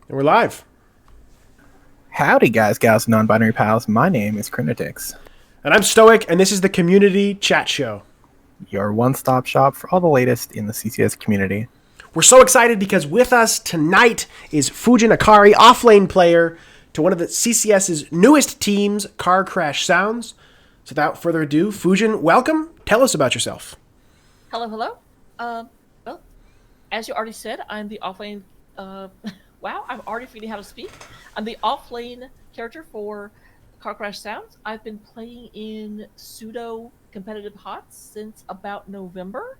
And we're live. Howdy, guys, gals, non-binary pals. My name is Crinitix, And I'm Stoic, and this is the Community Chat Show. your one-stop shop for all the latest in the CCS community. We're so excited because with us tonight is FujinAkari, offlane player to one of the CCS's newest teams, Car Crash Sounds. So without further ado, Fujin, welcome. Tell us about yourself. Hello, hello. Well, as you already said, I'm the offlane. Wow, I'm already forgetting how to speak. I'm the offlane character for Car Crash Sounds. I've been playing in pseudo competitive HOTS since about November.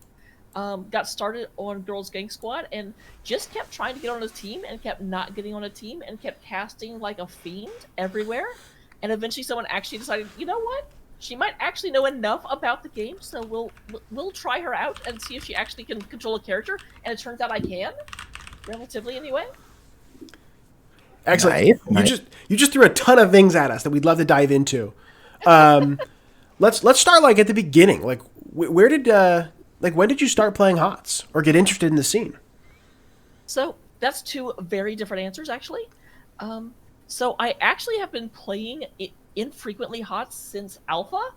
Got started on Girls Gang Squad and just kept trying to get on a team and kept not getting on a team and kept casting like a fiend everywhere. And eventually, someone actually decided, you know what? She might actually know enough about the game, so we'll try her out and see if she actually can control a character. And it turns out I can, relatively anyway. Excellent. Nice. You just threw a ton of things at us that we'd love to dive into. Let's start like at the beginning. Like where did when did you start playing HOTS or get interested in the scene? So that's two very different answers, actually. So I actually have been playing infrequently HOTS since Alpha.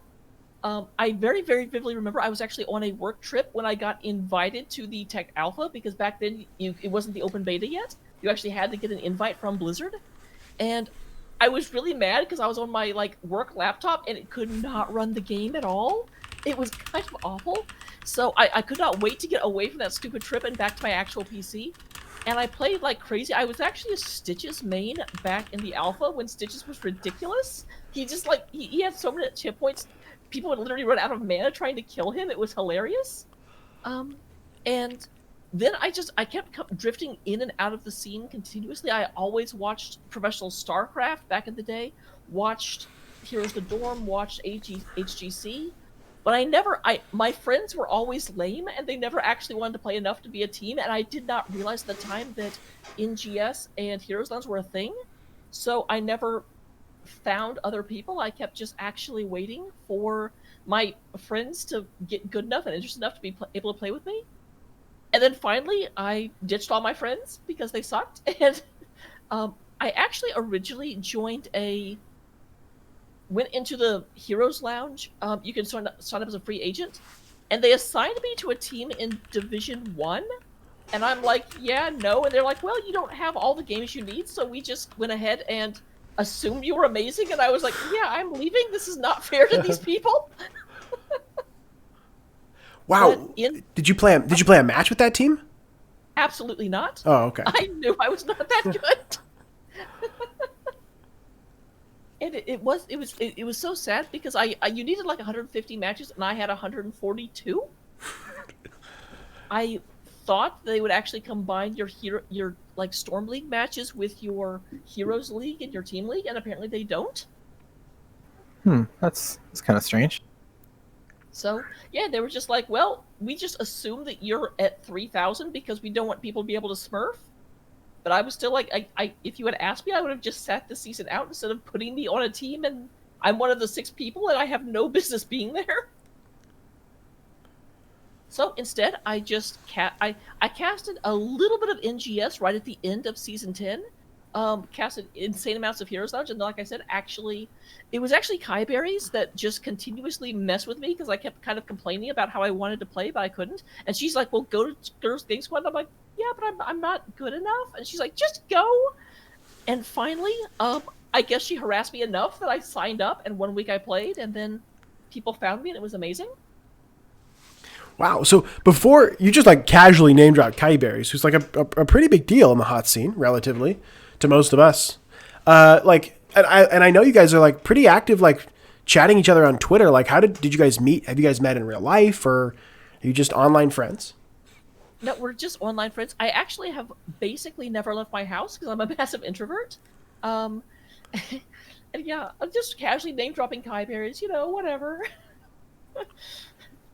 I very, very vividly remember I was actually on a work trip when I got invited to the Tech Alpha, because back then it wasn't the open beta yet. You actually had to get an invite from Blizzard. And I was really mad because I was on my work laptop and it could not run the game at all. It was kind of awful. So I could not wait to get away from that stupid trip and back to my actual PC. And I played like crazy. I was actually a Stitches main back in the alpha when Stitches was ridiculous. He just he had so many hit points. People would literally run out of mana trying to kill him. It was hilarious. And then I kept drifting in and out of the scene continuously. I always watched professional StarCraft back in the day, watched Heroes of the Dorm, watched HGC, but my friends were always lame and they never actually wanted to play enough to be a team, and I did not realize at the time that NGS and Heroes Lands were a thing. So I never found other people. I kept just actually waiting for my friends to get good enough and interested enough to be able to play with me. And then finally, I ditched all my friends because they sucked. And I actually originally went into the Heroes Lounge. You can sign up as a free agent. And they assigned me to a team in Division 1. And I'm like, yeah, no. And they're like, well, you don't have all the games you need. So we just went ahead and assumed you were amazing. And I was like, yeah, I'm leaving. This is not fair to these people. Wow. Did you play a match with that team? Absolutely not. Oh, okay. I knew I was not that good. And it was so sad because you needed like 150 matches and I had 142. I thought they would actually combine your like Storm League matches with your Heroes League and your Team League, and apparently they don't. That's kind of strange. So yeah, they were just like, well, we just assume that you're at 3,000 because we don't want people to be able to smurf. But I was still like, if you had asked me, I would have just sat the season out instead of putting me on a team, and I'm one of the 6 people and I have no business being there. So instead, I just I casted a little bit of NGS right at the end of season 10. Casted insane amounts of Heroes Lounge, and like I said, it was actually Kai Berries that just continuously messed with me because I kept kind of complaining about how I wanted to play but I couldn't. And she's like, "Well, go to Girls Gang Squad." And I'm like, "Yeah, but I'm not good enough." And she's like, "Just go." And finally, I guess she harassed me enough that I signed up, and 1 week I played, and then people found me, and it was amazing. Wow. So before you just like casually name dropped Kyberries, who's like a pretty big deal in the hot scene, relatively to most of us. And I know you guys are like pretty active, like chatting each other on Twitter. Like, how did you guys meet? Have you guys met in real life, or are you just online friends? No, we're just online friends. I actually have basically never left my house because I'm a massive introvert. Um, and yeah, I'm just casually name dropping Kai berries, whatever.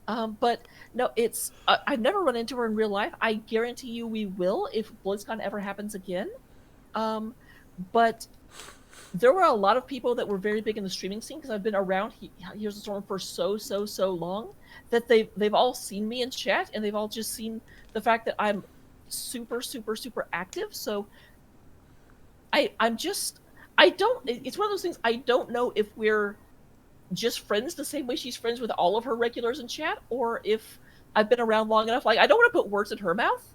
But no, I've never run into her in real life. I guarantee you we will if BlizzCon ever happens again. But there were a lot of people that were very big in the streaming scene because I've been around Here's the Storm for so long that they've all seen me in chat, and they've all just seen the fact that I'm super active. So I don't. It's one of those things. I don't know if we're just friends the same way she's friends with all of her regulars in chat, or if I've been around long enough. Like, I don't want to put words in her mouth,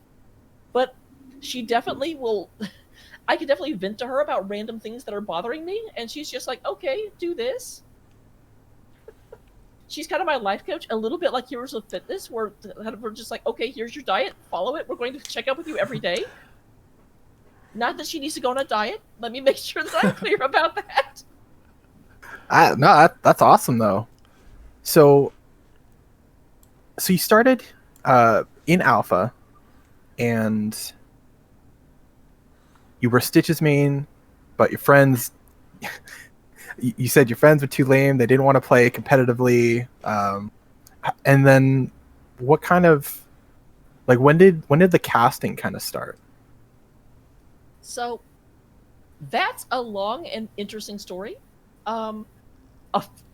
but she definitely will. I can definitely vent to her about random things that are bothering me, and she's just like, okay, do this. She's kind of my life coach, a little bit like Heroes of Fitness, where we're just like, okay, here's your diet, follow it. We're going to check up with you every day. Not that she needs to go on a diet. Let me make sure that I'm clear about that. No, that's awesome though. So you started in alpha, and you were Stitch's main, but your friends. You said your friends were too lame. They didn't want to play competitively. And then, what kind of, like, when did the casting kind of start? So, that's a long and interesting story.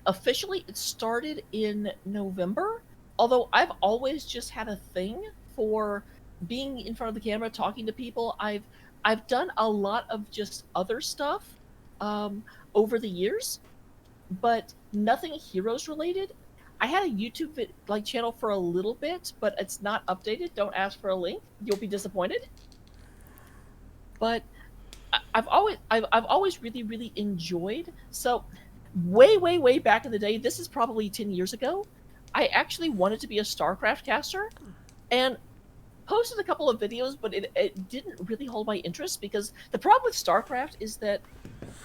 Officially, it started in November. Although I've always just had a thing for being in front of the camera, talking to people. I've done a lot of just other stuff over the years, but nothing Heroes related. I had a YouTube channel for a little bit, but it's not updated. Don't ask for a link; you'll be disappointed. But I've always really enjoyed. So way back in the day, this is probably 10 years ago, I actually wanted to be a StarCraft caster, and posted a couple of videos, but it didn't really hold my interest, because the problem with StarCraft is that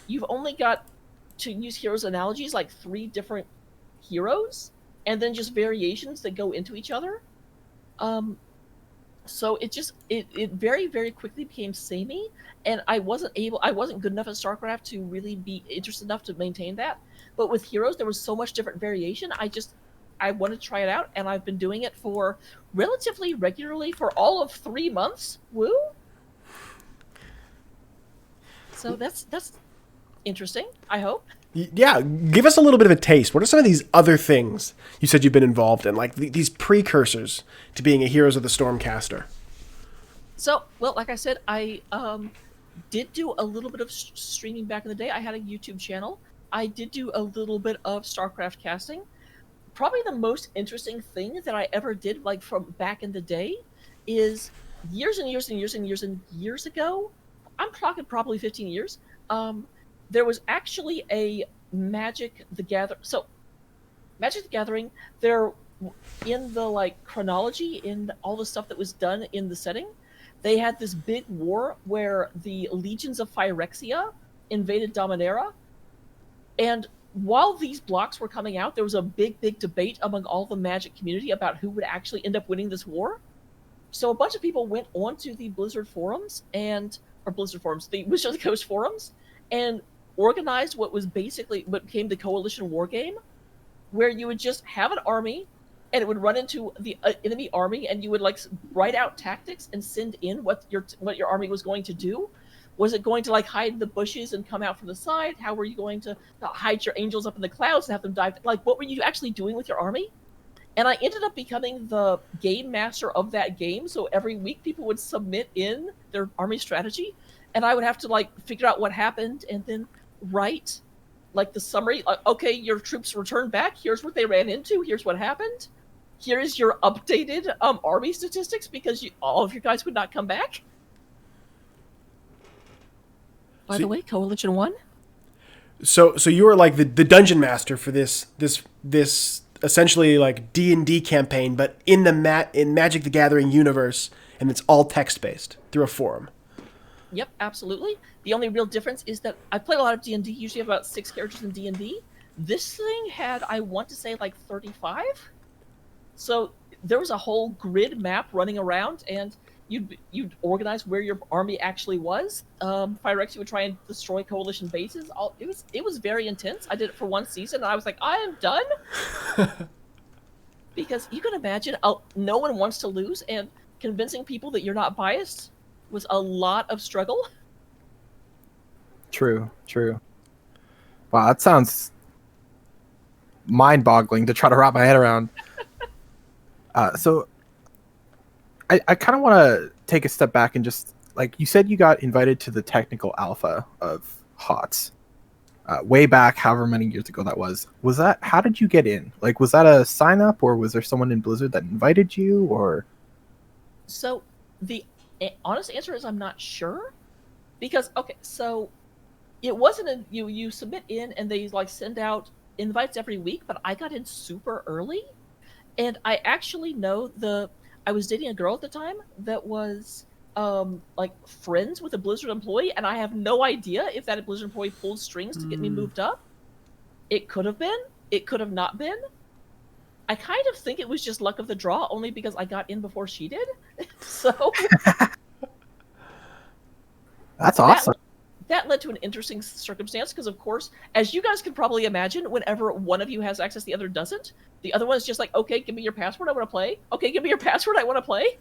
you've only got, to use Heroes analogies, like 3 different heroes, and then just variations that go into each other. So it very quickly became samey, and I wasn't good enough at StarCraft to really be interested enough to maintain that. But with Heroes, there was so much different variation. I wanted to try it out, and I've been doing it for relatively regularly for all of 3 months. Woo! So that's interesting, I hope. Yeah, give us a little bit of a taste. What are some of these other things you said you've been involved in, like these precursors to being a Heroes of the Storm caster? So, well, like I said, I did do a little bit of streaming back in the day. I had a YouTube channel. I did do a little bit of StarCraft casting. Probably the most interesting thing that I ever did, like from back in the day, is years ago. I'm talking probably 15 years. There was actually a Magic the Gathering. So, Magic the Gathering, there, in the chronology, in all the stuff that was done in the setting, they had this big war where the legions of Phyrexia invaded Dominaria, and while these blocks were coming out, there was a big debate among all the Magic community about who would actually end up winning this war. So a bunch of people went onto the Blizzard forums, the Wizards of the Coast forums, and organized what became the Coalition war game, where you would just have an army, and it would run into the enemy army, and you would write out tactics and send in what your army was going to do. Was it going to hide in the bushes and come out from the side? How were you going to hide your angels up in the clouds and have them dive? What were you actually doing with your army? And I ended up becoming the game master of that game. So every week people would submit in their army strategy, and I would have to figure out what happened and then write the summary. Okay, your troops returned back. Here's what they ran into. Here's what happened. Here is your updated army statistics, because all of your guys would not come back. By the way, Coalition won. So you were like the dungeon master for this essentially D&D campaign, but in Magic the Gathering universe, and it's all text based through a forum. Yep, absolutely. The only real difference is that I played a lot of D&D. Usually have about 6 characters in D&D. This thing had, I want to say, 35. So there was a whole grid map running around, and you'd organize where your army actually was. Phyrexia would try and destroy Coalition bases. It was very intense. I did it for 1 season, and I was like, I am done. Because you can imagine, no one wants to lose, and convincing people that you're not biased was a lot of struggle. True. Wow, that sounds mind-boggling to try to wrap my head around. So I kind of want to take a step back and just like you said, you got invited to the technical alpha of HOTS way back, however many years ago that was. Was that, how did you get in? Like, was that a sign up, or was there someone in Blizzard that invited you, or? So the honest answer is I'm not sure, because okay, so it wasn't a you submit in and they like send out invites every week, but I got in super early, and I actually know I was dating a girl at the time that was like friends with a Blizzard employee, and I have no idea if that Blizzard employee pulled strings to get me moved up. It could have been, it could have not been. I kind of think it was just luck of the draw, only because I got in before she did. So That's awesome. That led to an interesting circumstance, because of course, as you guys can probably imagine, whenever one of you has access, the other doesn't. The other one is just like, okay, give me your password, I want to play. Okay, give me your password, I want to play.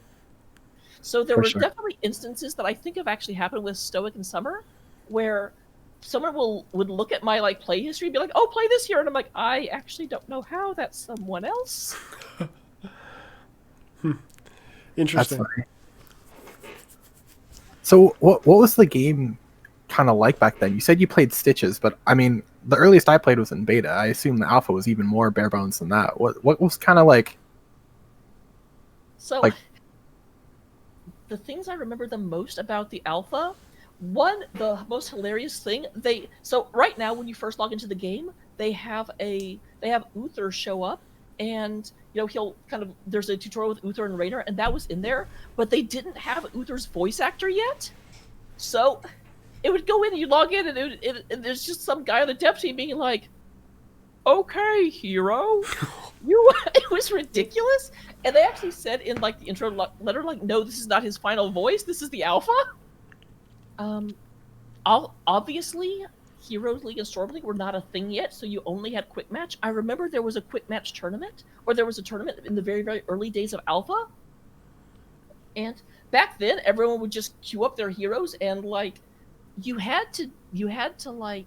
So there were definitely instances that I think have actually happened with Stoic and Summer, where someone would look at my like play history and be like, oh, play this here, and I'm like, I actually don't know how, that's someone else. Interesting. So what was the game kind of like back then? You said you played Stitches, but I mean, the earliest I played was in beta. I assume the alpha was even more bare bones than that. What was kind of like? So, the things I remember the most about the alpha, one, the most hilarious thing, so right now when you first log into the game, they have Uther show up, and he'll there's a tutorial with Uther and Raynor, and that was in there, but they didn't have Uther's voice actor yet. So it would go in and you log in, and there's just some guy on the dev team being like, okay, hero. It was ridiculous. And they actually said in like the intro letter, like, no, this is not his final voice, this is the alpha. Obviously Heroes League and Storm League were not a thing yet, so you only had quick match. I remember there was a quick match tournament, or there was a tournament in the very, very early days of alpha. And back then everyone would just queue up their heroes, and like you had to like,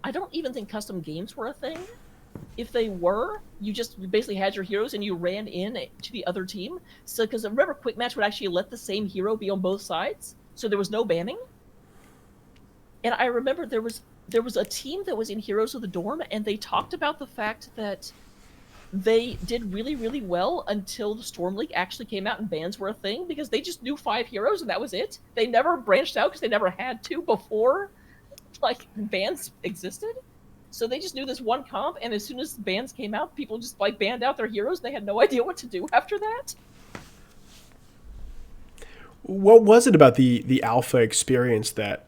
I don't even think custom games were a thing. If they were, you just basically had your heroes and you ran in to the other team. So, because remember, quick match would actually let the same hero be on both sides, so there was no banning. And I remember there was a team that was in Heroes of the Dorm, and they talked about the fact that they did really, really well until the Storm League actually came out and bans were a thing, because they just knew 5 heroes and that was it. They never branched out because they never had to before like bans existed. So they just knew this one comp, and as soon as bans came out, people just like banned out their heroes. They had no idea what to do after that. What was it about the alpha experience that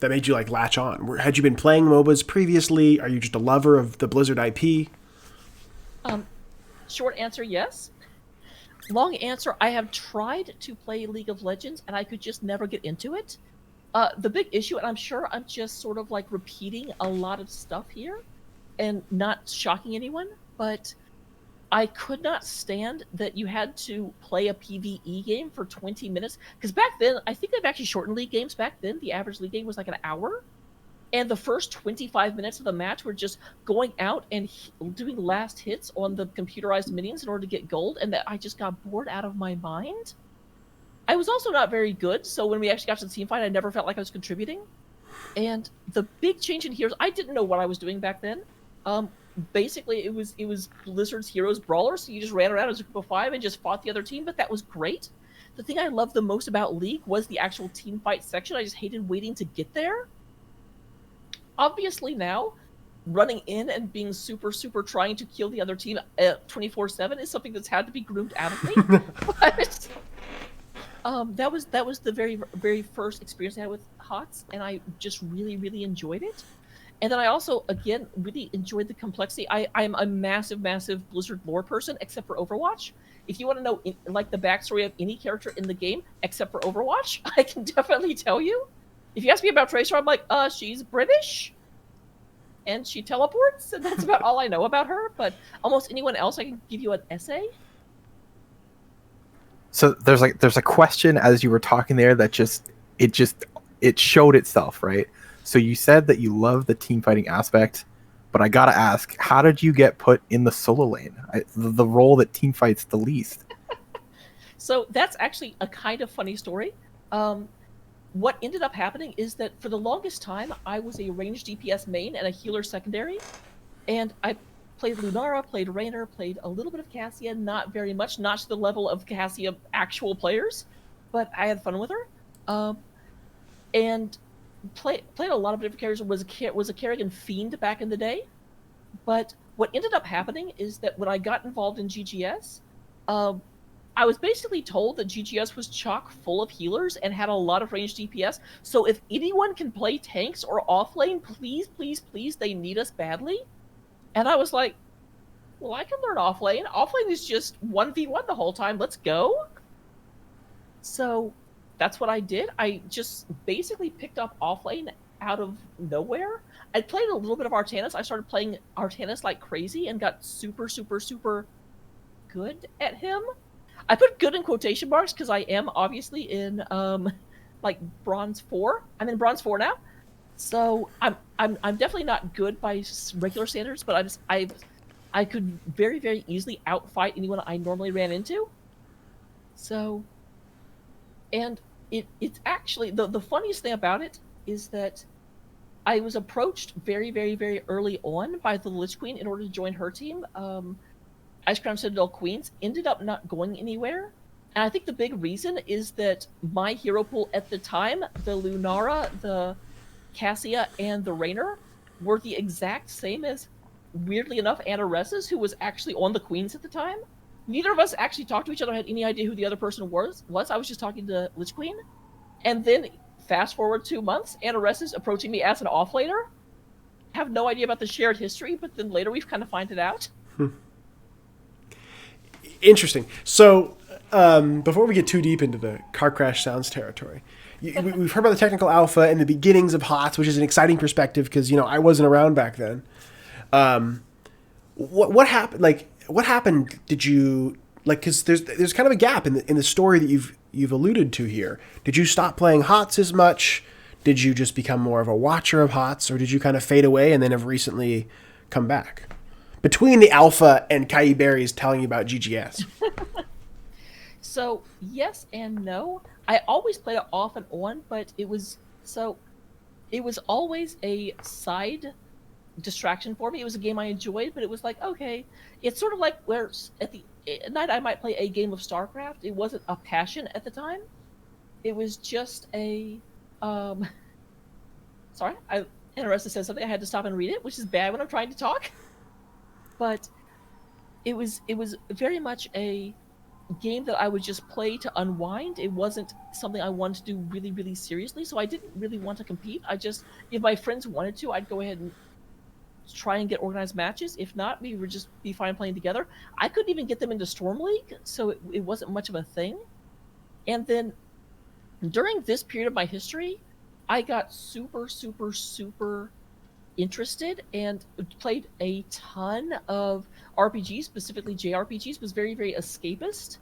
made you like latch on? Had you been playing MOBAs previously? Are you just a lover of the Blizzard IP? Short answer, yes. Long answer, I have tried to play League of Legends, and I could just never get into it. The big issue, and I'm sure I'm just sort of like repeating a lot of stuff here and not shocking anyone, but I could not stand that you had to play a PvE game for 20 minutes. Because back then, I think they've actually shortened league games. Back then, the average league game was like an hour. And the first 25 minutes of the match were just going out and doing last hits on the computerized minions in order to get gold. And that I just got bored out of my mind. I was also not very good, so when we actually got to the team fight, I never felt like I was contributing. And the big change in Heroes, I didn't know what I was doing back then. Basically, it was Blizzard's Heroes Brawler, so you just ran around as a group of 5 and just fought the other team, but that was great. The thing I loved the most about League was the actual team fight section. I just hated waiting to get there. Obviously now, running in and being super, super trying to kill the other team 24/7 is something that's had to be groomed out of me. But that was the very, very first experience I had with HOTS, and I just really, really enjoyed it. And then I also, again, really enjoyed the complexity. I'm a massive, massive Blizzard lore person, except for Overwatch. If you want to know like the backstory of any character in the game, except for Overwatch, I can definitely tell you. If you ask me about Tracer, I'm like, she's British, and she teleports, and that's about all I know about her. But almost anyone else, I can give you an essay. So there's a question as you were talking there that it showed itself, right? So you said that you love the team fighting aspect, but I gotta ask, how did you get put in the solo lane, the role that team fights the least? So that's actually a kind of funny story. Um, what ended up happening is that for the longest time, I was a ranged DPS main and a healer secondary, and I played Lunara, played Raynor, played a little bit of Cassia, not very much, not to the level of Cassia actual players, but I had fun with her. And played a lot of different characters. Was a Kerrigan fiend back in the day, but what ended up happening is that when I got involved in GGS, I was basically told that GGS was chock full of healers and had a lot of ranged DPS. So if anyone can play tanks or offlane, please, please, please, they need us badly. And I was like, well, I can learn offlane. Offlane is just 1v1 the whole time. Let's go. So that's what I did. I just basically picked up offlane out of nowhere. I played a little bit of Artanis. I started playing Artanis like crazy and got super, super, super good at him. I put good in quotation marks because I am obviously in like bronze 4. I'm in bronze 4 now. So I'm definitely not good by regular standards, but I could very, very easily outfight anyone I normally ran into. So, and it's actually the funniest thing about it is that I was approached very, very, very early on by the Lich Queen in order to join her team. Ice Crown Citadel Queens ended up not going anywhere. And I think the big reason is that my hero pool at the time, the Lunara, the Cassia, and the Raynor, were the exact same as, weirdly enough, Anaresis, who was actually on the Queens at the time. Neither of us actually talked to each other, had any idea who the other person was. I was just talking to Lich Queen. And then, fast forward 2 months, Anaresis approaching me as an offlaner. Have no idea about the shared history, but then later we've kind of find it out. Interesting. So, before we get too deep into the car crash sounds territory, we've heard about the technical alpha and the beginnings of HOTS, which is an exciting perspective because, I wasn't around back then. What happened? What happened? Did you because there's kind of a gap in the story that you've alluded to here. Did you stop playing HOTS as much? Did you just become more of a watcher of HOTS, or did you kind of fade away and then have recently come back? Between the alpha and Kai Berries telling you about GGS. So, yes and no. I always played it off and on, but it was always a side distraction for me. It was a game I enjoyed, but it was like, okay, it's sort of like where at night I might play a game of StarCraft. It wasn't a passion at the time. It was just a sorry, Interested said something. I had to stop and read it, which is bad when I'm trying to talk. But it was very much a game that I would just play to unwind. It wasn't something I wanted to do really, really seriously, so I didn't really want to compete. If my friends wanted to, I'd go ahead and try and get organized matches. If not, we would just be fine playing together. I couldn't even get them into Storm League, so it wasn't much of a thing. And then during this period of my history, I got super, super, super interested and played a ton of RPGs, specifically JRPGs, was very, very escapist.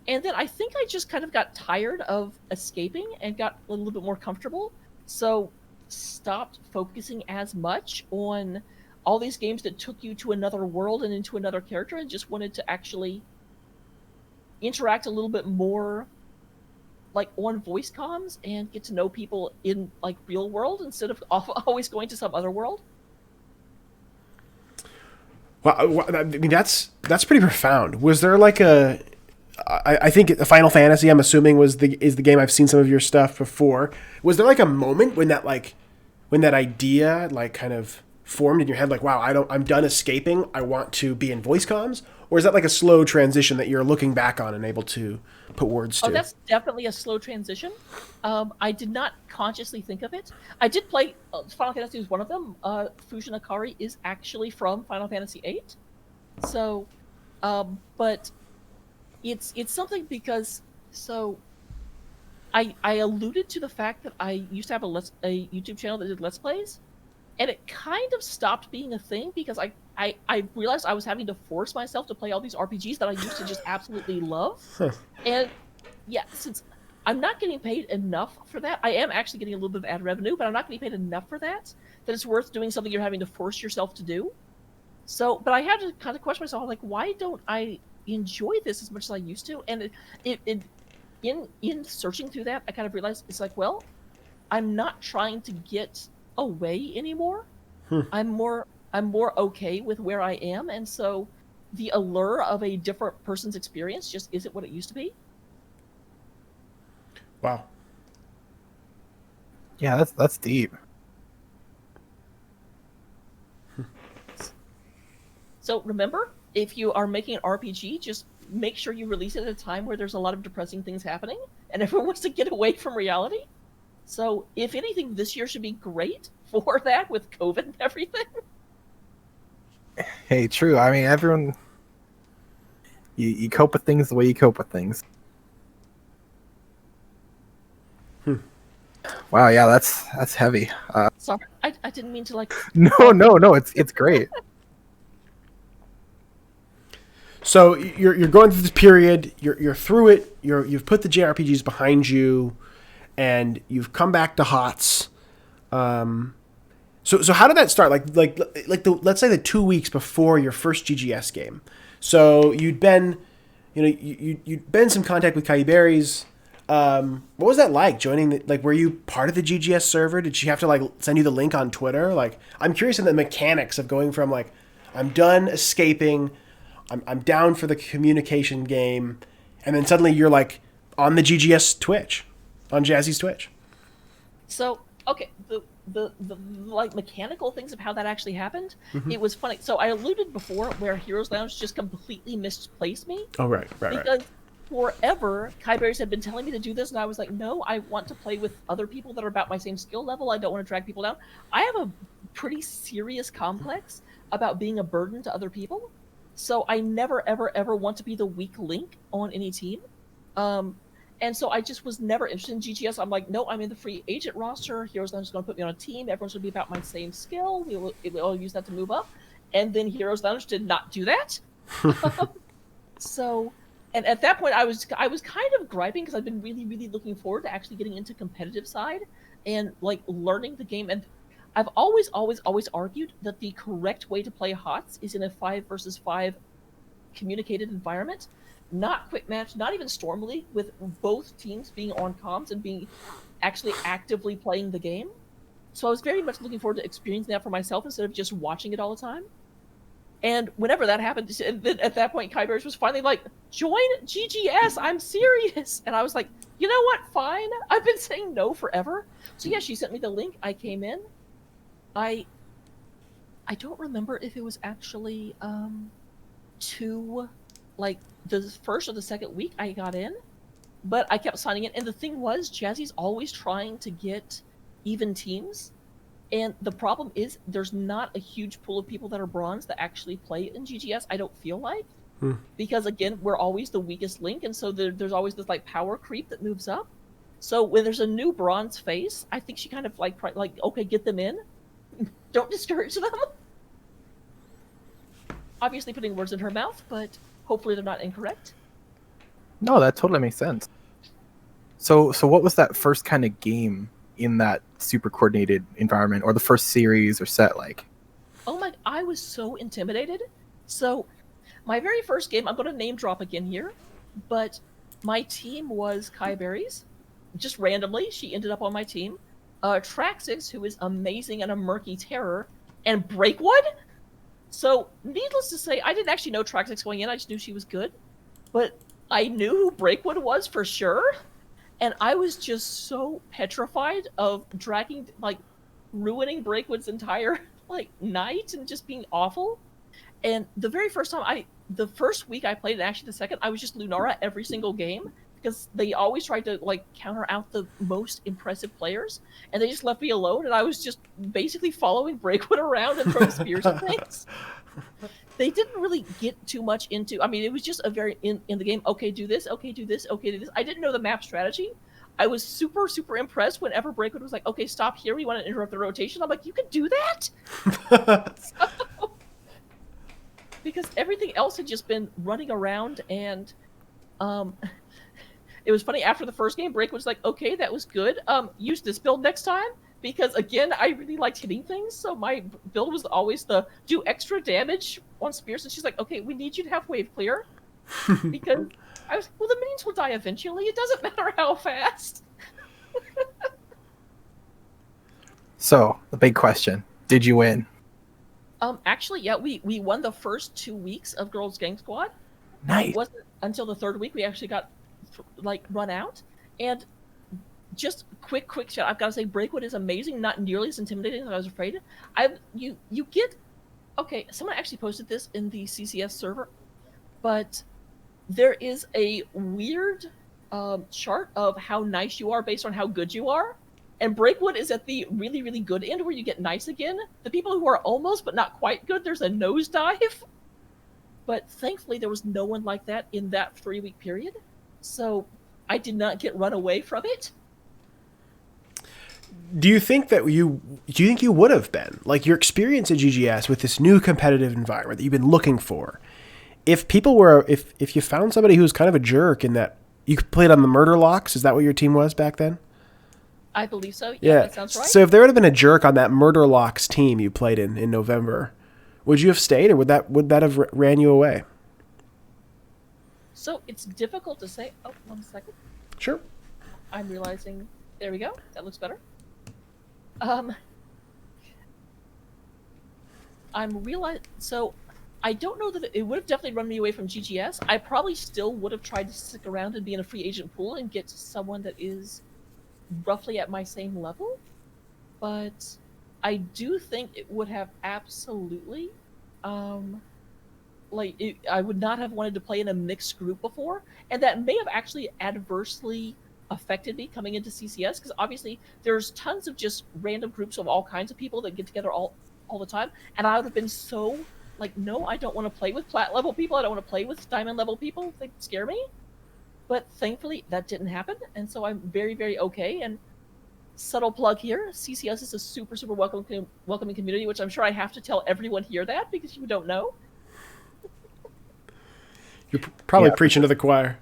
And then I think I just kind of got tired of escaping and got a little bit more comfortable. So stopped focusing as much on all these games that took you to another world and into another character, and just wanted to actually interact a little bit more like on voice comms and get to know people in like real world instead of always going to some other world. Well, I mean, that's pretty profound. Was there like I think Final Fantasy, I'm assuming, is the game I've seen some of your stuff before. Was there like a moment when that idea like kind of formed in your head, like, wow, I'm done escaping, I want to be in voice comms? Or is that like a slow transition that you're looking back on and able to put words to? Oh, that's definitely a slow transition. I did not consciously think of it. I did play Final Fantasy was one of them. FujinAkari is actually from Final Fantasy VIII. So, but it's something because I alluded to the fact that I used to have a YouTube channel that did Let's Plays, and it kind of stopped being a thing because I realized I was having to force myself to play all these RPGs that I used to just absolutely love. Huh. And yeah, since I'm not getting paid enough for that, I am actually getting a little bit of ad revenue, but I'm not getting paid enough for that it's worth doing something you're having to force yourself to do. So, but I had to kind of question myself, like, why don't I enjoy this as much as I used to? And it in searching through that, I kind of realized it's like, well, I'm not trying to get away anymore. I'm more okay with where I am, and so the allure of a different person's experience just isn't what it used to be. Wow. Yeah, that's deep. So remember, if you are making an RPG, just make sure you release it at a time where there's a lot of depressing things happening and everyone wants to get away from reality. So if anything, this year should be great for that with COVID and everything. Hey, true. I mean, everyone, you cope with things the way you cope with things. Wow, yeah, that's heavy. Sorry, I didn't mean to like. No, it's great. So you're going through this period. You're through it. You've put the JRPGs behind you, and you've come back to HOTS. So how did that start? Let's say the 2 weeks before your first GGS game. So you'd been, you'd been in some contact with Kai Berries. What was that like joining? Were you part of the GGS server? Did she have to send you the link on Twitter? I'm curious in the mechanics of going from I'm done escaping, I'm down for the communication game, and then suddenly you're on the GGS Twitch, on Jazzy's Twitch. So okay, the mechanical things of how that actually happened, it was funny. So I alluded before where Heroes Lounge just completely misplaced me. Oh right. Because forever, Kai Berries had been telling me to do this, and I was like, no, I want to play with other people that are about my same skill level. I don't want to drag people down. I have a pretty serious complex about being a burden to other people. So I never, ever, ever want to be the weak link on any team. And so I just was never interested in GGS. I'm like, no, I'm in the free agent roster. Heroes Lounge is going to put me on a team. Everyone's going to be about my same skill. We'll use that to move up. And then Heroes Lounge did not do that. So... And at that point, I was kind of griping because I've been really, really looking forward to actually getting into competitive side and learning the game. And I've always argued that the correct way to play HOTS is in a 5 versus 5 communicated environment, not quick match, not even Storm League, with both teams being on comms and being actually actively playing the game. So I was very much looking forward to experiencing that for myself instead of just watching it all the time. And whenever that happened, then at that point, Kai Berries was finally like, join GGS, I'm serious. And I was like, you know what, fine. I've been saying no forever. So yeah, she sent me the link. I came in. I don't remember if it was actually the first or the second week I got in. But I kept signing in. And the thing was, Jazzy's always trying to get even teams. And the problem is there's not a huge pool of people that are bronze that actually play in GGS, I don't feel like. Because, again, we're always the weakest link, and so there's always this, power creep that moves up. So when there's a new bronze face, I think she kind of, okay, get them in. Don't discourage them. Obviously putting words in her mouth, but hopefully they're not incorrect. No, that totally makes sense. So what was that first kind of game in that super coordinated environment, or the first series or set like? Oh my, I was so intimidated. So my very first game, I'm going to name drop again here, but my team was Kai Berries. Just randomly, she ended up on my team. Traxix, who is amazing and a murky terror, and Breakwood. So needless to say, I didn't actually know Traxix going in, I just knew she was good. But I knew who Breakwood was for sure. And I was just so petrified of ruining Breakwood's entire, night and just being awful. And the very first time the first week I played, and actually the second, I was just Lunara every single game, because they always tried to, counter out the most impressive players, and they just left me alone, and I was just basically following Breakwood around and throwing spears and things. They didn't really get too much into... I mean, it was just a very... In the game, okay, do this, okay, do this, okay, do this. I didn't know the map strategy. I was super, super impressed whenever Breakwood was like, okay, stop here, we want to interrupt the rotation. I'm like, you can do that? Because everything else had just been running around, and... it was funny, after the first game, Breakwood was like, okay, that was good. Use this build next time. Because, again, I really liked hitting things, so my build was always the do extra damage on spears, and she's like, okay, we need you to have wave clear. Because I was, well, the minions will die eventually. It doesn't matter how fast. So, the big question. Did you win? Actually, yeah, we won the first 2 weeks of Girls Gang Squad. Nice. It wasn't until the third week we actually got run out. And just quick shout, I've got to say, Breakwood is amazing. Not nearly as intimidating as I was afraid. You get, okay. Someone actually posted this in the CCS server, but there is a weird chart of how nice you are based on how good you are. And Breakwood is at the really, really good end where you get nice again. The people who are almost but not quite good, there's a nosedive. But thankfully, there was no one like that in that 3-week period. So I did not get run away from it. Do you think you would have been, like, your experience at GGS with this new competitive environment that you've been looking for? If you found somebody who was kind of a jerk in that you played on the Murder Locks, is that what your team was back then? I believe so. Yeah, that sounds right. So if there would have been a jerk on that Murder Locks team you played in November, would you have stayed, or would that have ran you away? So it's difficult to say. Oh, 1 second. Sure. I'm realizing. There we go. That looks better. So I don't know that it would have definitely run me away from GGS. I probably still would have tried to stick around and be in a free agent pool and get someone that is roughly at my same level. But I do think it would have absolutely, I would not have wanted to play in a mixed group before, and that may have actually adversely affected me coming into CCS, because obviously there's tons of just random groups of all kinds of people that get together all the time, and I would have been so like, no, I don't want to play with plat level people, I don't want to play with diamond level people, they scare me. But thankfully that didn't happen, and so I'm very, very okay. And subtle plug here, CCS is a super, super welcoming community, which I'm sure I have to tell everyone here that, because you don't know. You're probably preaching to the choir.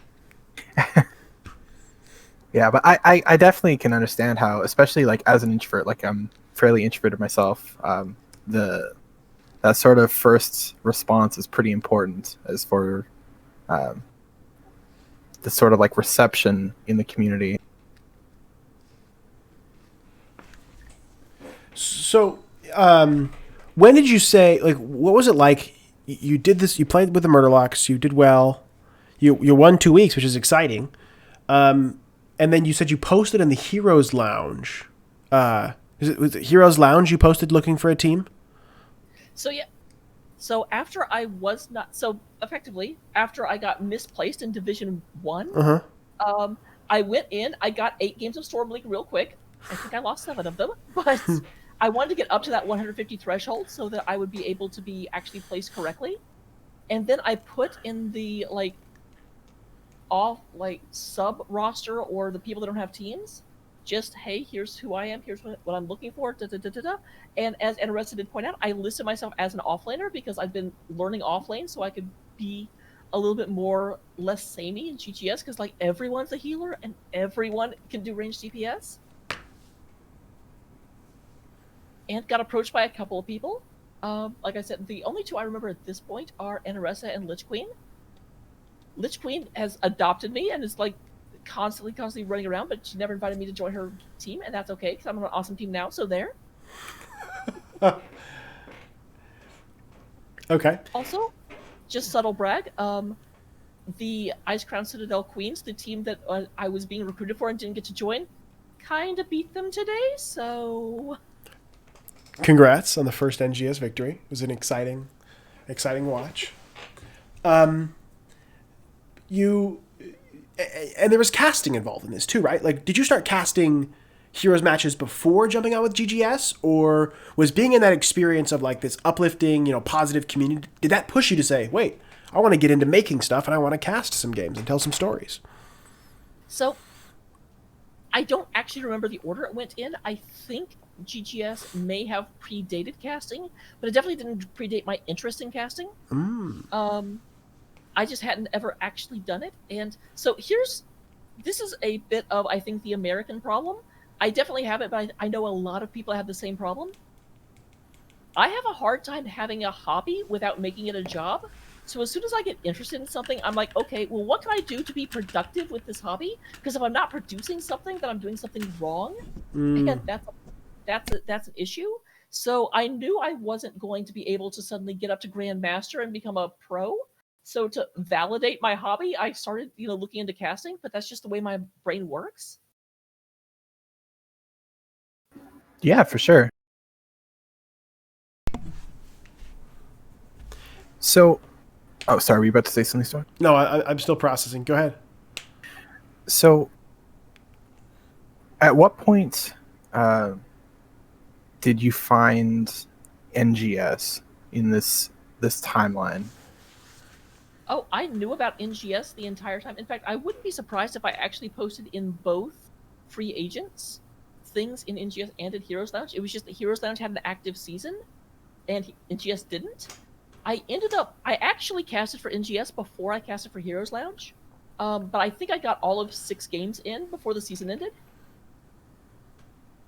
Yeah, but I definitely can understand how, especially like as an introvert, like I'm fairly introverted myself, that sort of first response is pretty important as for the sort of like reception in the community. So, when did you say, like, what was it like? You did this, you played with the Murderlocks, you did well, you won 2 weeks, which is exciting. And then you said you posted in the Heroes Lounge. Was it Heroes Lounge you posted looking for a team? So yeah. So after I was not, so effectively, after I got misplaced in Division 1, I went in, I got 8 games of Storm League real quick. I think I lost 7 of them, but I wanted to get up to that 150 threshold so that I would be able to be actually placed correctly. And then I put in the sub roster, or the people that don't have teams, just, hey, here's who I am, here's what I'm looking for, And as Anaressa did point out, I listed myself as an offlaner because I've been learning offlane so I could be a little bit less samey in GGS, because like everyone's a healer and everyone can do ranged DPS. And got approached by a couple of people. Like I said, the only 2 I remember at this point are Anaressa and Lich Queen. Lich Queen has adopted me and is like constantly running around, but she never invited me to join her team, and that's okay because I'm on an awesome team now. So there. Okay. Also, just subtle brag. The Ice Crown Citadel Queens, the team that I was being recruited for and didn't get to join, kind of beat them today. So. Congrats on the first NGS victory. It was an exciting watch. And there was casting involved in this too, right? Like, did you start casting Heroes matches before jumping out with GGS, or was being in that experience of like this uplifting, positive community, did that push you to say, wait, I want to get into making stuff and I want to cast some games and tell some stories? So, I don't actually remember the order it went in. I think GGS may have predated casting, but it definitely didn't predate my interest in casting. I just hadn't ever actually done it. And so this is a bit of, I think, the American problem. I definitely have it, but I know a lot of people have the same problem. I have a hard time having a hobby without making it a job. So as soon as I get interested in something, I'm like, okay, well, what can I do to be productive with this hobby? Because if I'm not producing something, then I'm doing something wrong, and that's an issue. So I knew I wasn't going to be able to suddenly get up to Grandmaster and become a pro. So to validate my hobby, I started, looking into casting, but that's just the way my brain works. Yeah, for sure. So, oh, sorry, were you about to say something, Storm? No, I'm still processing. Go ahead. So, at what point did you find NGS in this timeline? Oh, I knew about NGS the entire time. In fact, I wouldn't be surprised if I actually posted in both free agents things in NGS and in Heroes Lounge. It was just that Heroes Lounge had an active season, and NGS didn't. I actually casted for NGS before I casted for Heroes Lounge, but I think I got all of 6 games in before the season ended.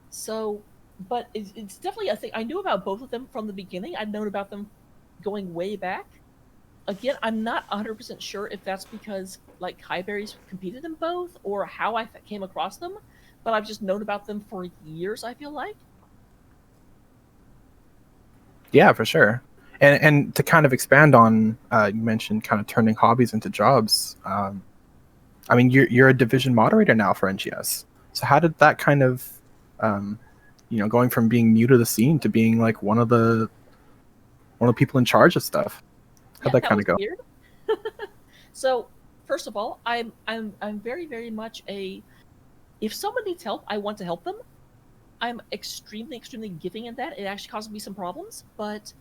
So, but it's definitely a thing. I knew about both of them from the beginning. I'd known about them going way back. Again, I'm not 100% sure if that's because like Kaiberries competed in both or how I came across them, but I've just known about them for years, I feel like. Yeah, for sure. And to kind of expand on, you mentioned kind of turning hobbies into jobs. I mean, you're a division moderator now for NGS. So how did that kind of, going from being new to the scene to being like one of the people in charge of stuff? How'd that kind of go? Weird. So, first of all, I'm very, very much if someone needs help, I want to help them. I'm extremely, extremely giving in that. It actually causes me some problems, but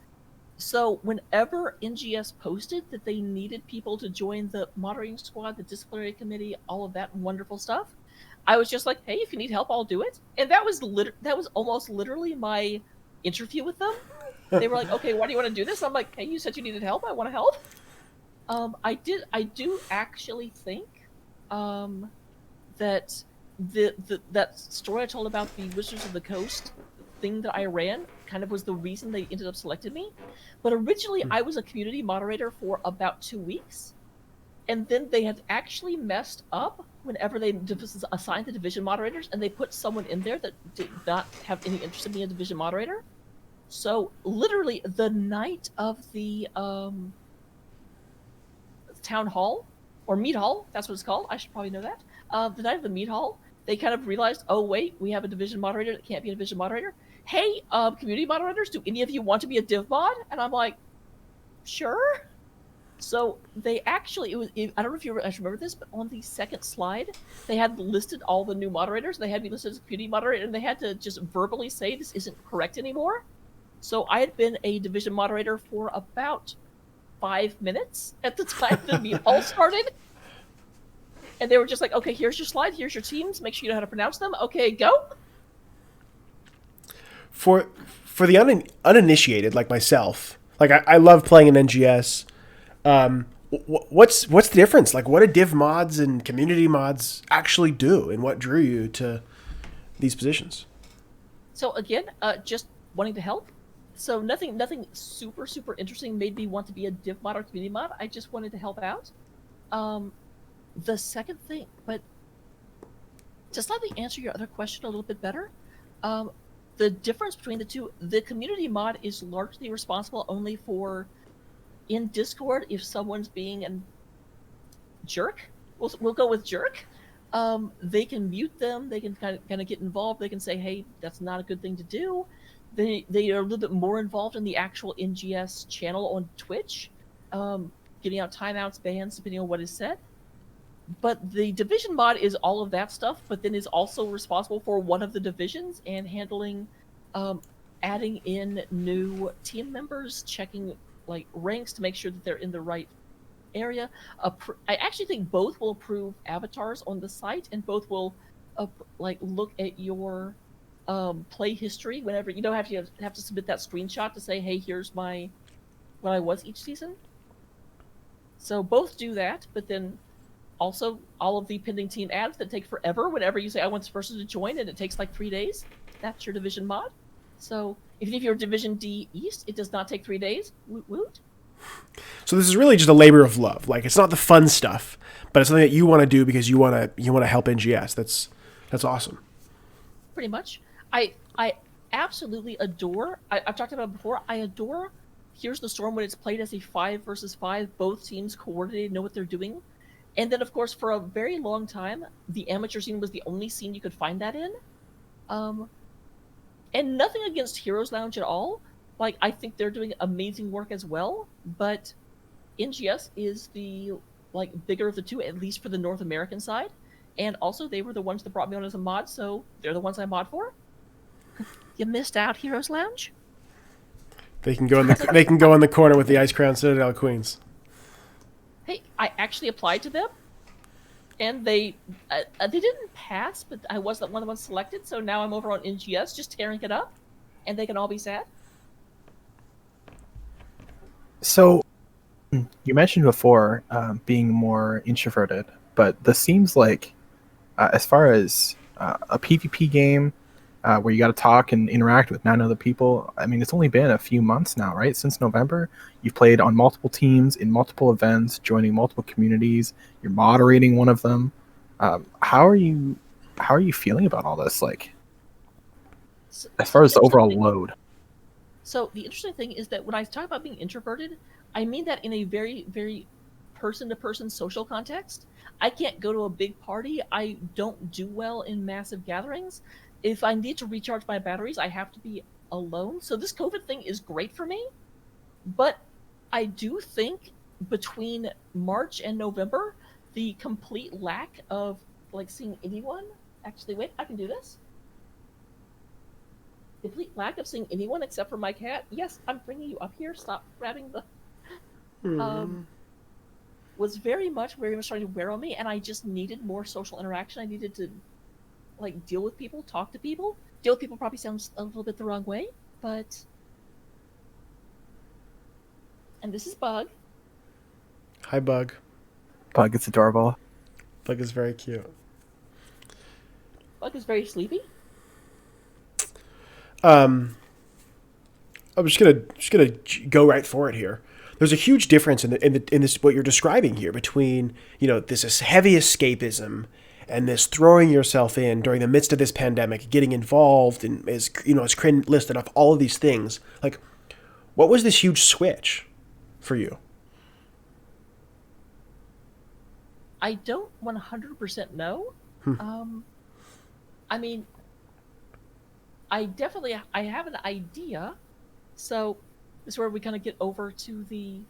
so whenever NGS posted that they needed people to join the moderating squad, the disciplinary committee, all of that wonderful stuff, I was just like, hey, if you need help, I'll do it. And that was almost literally my interview with them. They were like, okay, why do you want to do this? I'm like, hey, you said you needed help. I want to help. I do actually think that that story I told about the Wizards of the Coast thing that I ran kind of was the reason they ended up selecting me. But originally I was a community moderator for about 2 weeks. And then they had actually messed up whenever they assigned the division moderators, and they put someone in there that did not have any interest in being a division moderator. So literally the night of the town hall, or meet hall, that's what it's called. I should probably know that. The night of the meet hall, they kind of realized, oh wait, we have a division moderator that can't be a division moderator. Hey, community moderators, do any of you want to be a div mod? And I'm like, sure. So they actually, I don't know if you guys remember this, but on the second slide, they had listed all the new moderators. They had me listed as a community moderator, and they had to just verbally say this isn't correct anymore. So I had been a division moderator for about 5 minutes at the time the meet hall started. And they were just like, okay, here's your slide, here's your teams, make sure you know how to pronounce them. Okay, go. For the uninitiated like myself, like I love playing in NGS. What's the difference? Like, what do div mods and community mods actually do, and what drew you to these positions? So again, just wanting to help. So nothing super interesting made me want to be a div mod or community mod. I just wanted to help out. The second thing, but to slightly answer your other question a little bit better, the difference between the two, the community mod is largely responsible only for in Discord if someone's being a jerk. We'll go with jerk. They can mute them. They can kind of get involved. They can say, hey, that's not a good thing to do. They are a little bit more involved in the actual NGS channel on Twitch, getting out timeouts, bans, depending on what is said. But the division mod is all of that stuff, but then is also responsible for one of the divisions and handling, adding in new team members, checking like ranks to make sure that they're in the right area. I actually think both will approve avatars on the site, and both will look at your play history whenever you don't have to submit that screenshot to say, hey, here's my what I was each season. So both do that, but then also all of the pending team ads that take forever whenever you say I want this person to join and it takes like 3 days, that's your division mod. So if you're Division D East, it does not take 3 days. Woot woot. So this is really just a labor of love. Like, it's not the fun stuff, but it's something that you want to do because you want to help NGS. That's awesome. Pretty much. I absolutely adore. I've talked about it before. I adore Here's the Storm when it's played as a 5 versus 5. Both teams coordinated, know what they're doing. And then, of course, for a very long time, the amateur scene was the only scene you could find that in. And nothing against Heroes Lounge at all. Like, I think they're doing amazing work as well. But NGS is the bigger of the two, at least for the North American side. And also, they were the ones that brought me on as a mod, so they're the ones I mod for. You missed out, Heroes Lounge. They can go in the corner with the Ice Crown Citadel Queens. Hey, I actually applied to them, and they didn't pass, but I wasn't one of the ones selected. So now I'm over on NGS, just tearing it up, and they can all be sad. So, you mentioned before being more introverted, but this seems like, as far as a PvP game where you got to talk and interact with 9 other people, I mean, it's only been a few months now, right? Since November, you've played on multiple teams, in multiple events, joining multiple communities. You're moderating one of them. How are you feeling about all this? Like, as far as the overall load. So the interesting thing is that when I talk about being introverted, I mean that in a very, very person-to-person social context. I can't go to a big party. I don't do well in massive gatherings. If I need to recharge my batteries, I have to be alone. So this COVID thing is great for me. But I do think between March and November, the complete lack of seeing anyone. Actually, wait, I can do this. Complete lack of seeing anyone except for my cat. Yes, I'm bringing you up here. Stop grabbing the. Was very much starting to wear on me, and I just needed more social interaction. I needed to deal with people, talk to people. Deal with people probably sounds a little bit the wrong way, but. And this is Bug. Hi, Bug. Bug is adorable. Bug is very cute. Bug is very sleepy. I'm just gonna go right for it here. There's a huge difference in this what you're describing here between this heavy escapism and this throwing yourself in during the midst of this pandemic, getting involved, and as Kryn listed off all of these things. Like, what was this huge switch for you? I don't 100% know. I mean, I have an idea. So this is where we kind of get over to the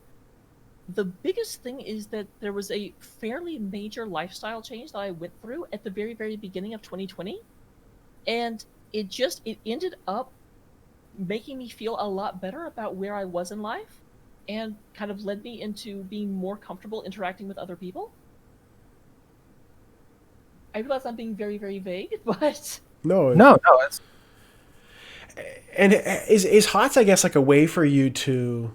biggest thing is that there was a fairly major lifestyle change that I went through at the very, very beginning of 2020. And it ended up making me feel a lot better about where I was in life and kind of led me into being more comfortable interacting with other people. I realize I'm being very, very vague, but... No. It's... And is HOTS, I guess, like a way for you to...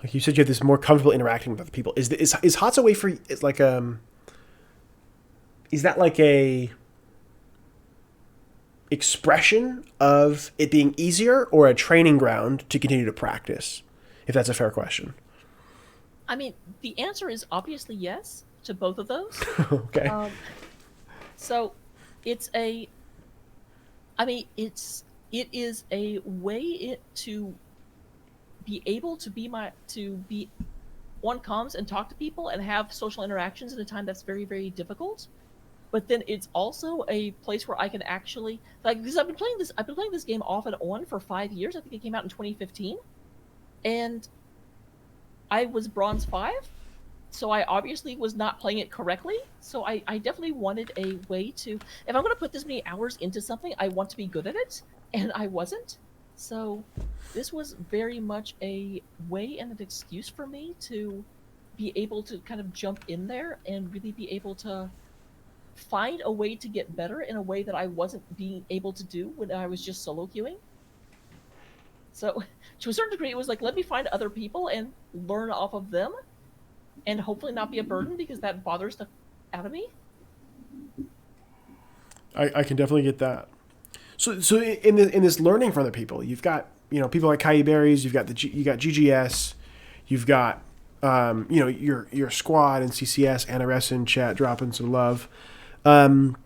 Like you said, you have this more comfortable interacting with other people. Is HOTS a way for... Is that like a expression of it being easier or a training ground to continue to practice? If that's a fair question. I mean, the answer is obviously yes to both of those. Okay. So it is a way to be able to be on comms and talk to people and have social interactions in a time that's very, very difficult. But then it's also a place where I can actually because I've been playing this game off and on for 5 years. I think it came out in 2015, and I was Bronze 5. So I obviously was not playing it correctly. So I definitely wanted a way to... If I'm going to put this many hours into something, I want to be good at it. And I wasn't. So this was very much a way and an excuse for me to be able to kind of jump in there and really be able to find a way to get better in a way that I wasn't being able to do when I was just solo queuing. So to a certain degree, it was like, let me find other people and learn off of them. And hopefully not be a burden because that bothers the out of me. I can definitely get that. So in this learning from other people, you've got people like Kai Berries, you got GGS, you've got Your squad and CCS, Anaress in chat dropping some love. You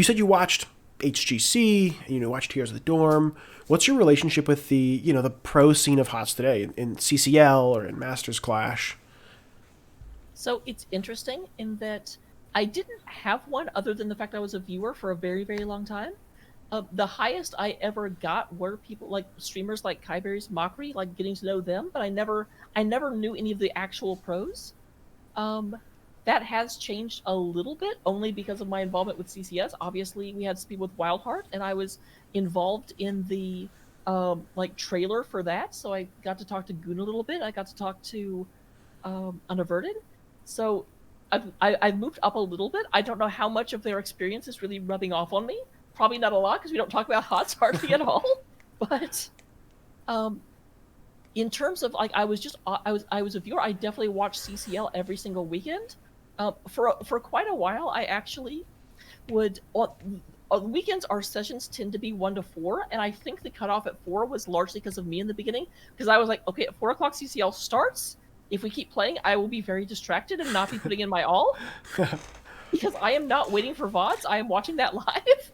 said you watched HGC, watched Heroes of the Dorm. What's your relationship with the pro scene of HOTS today in CCL or in Masters Clash? So it's interesting in that I didn't have one other than the fact I was a viewer for a very, very long time. The highest I ever got were people like streamers like Kyberry's Mockery, like getting to know them, but I never knew any of the actual pros. Um, that has changed a little bit only because of my involvement with CCS. Obviously, we had people with Wildheart, and I was involved in the trailer for that, so I got to talk to Goon a little bit. I got to talk to Unaverted. So I've moved up a little bit. I don't know how much of their experience is really rubbing off on me. Probably not a lot because we don't talk about HOTS hardly at all. But in terms of I was a viewer. I definitely watched CCL every single weekend. For quite a while, I actually would on weekends our sessions tend to be 1 to 4, and I think the cutoff at 4 was largely because of me in the beginning, because I was like, okay, at 4 o'clock CCL starts. If we keep playing, I will be very distracted and not be putting in my all, because I am not waiting for VODs. I am watching that live.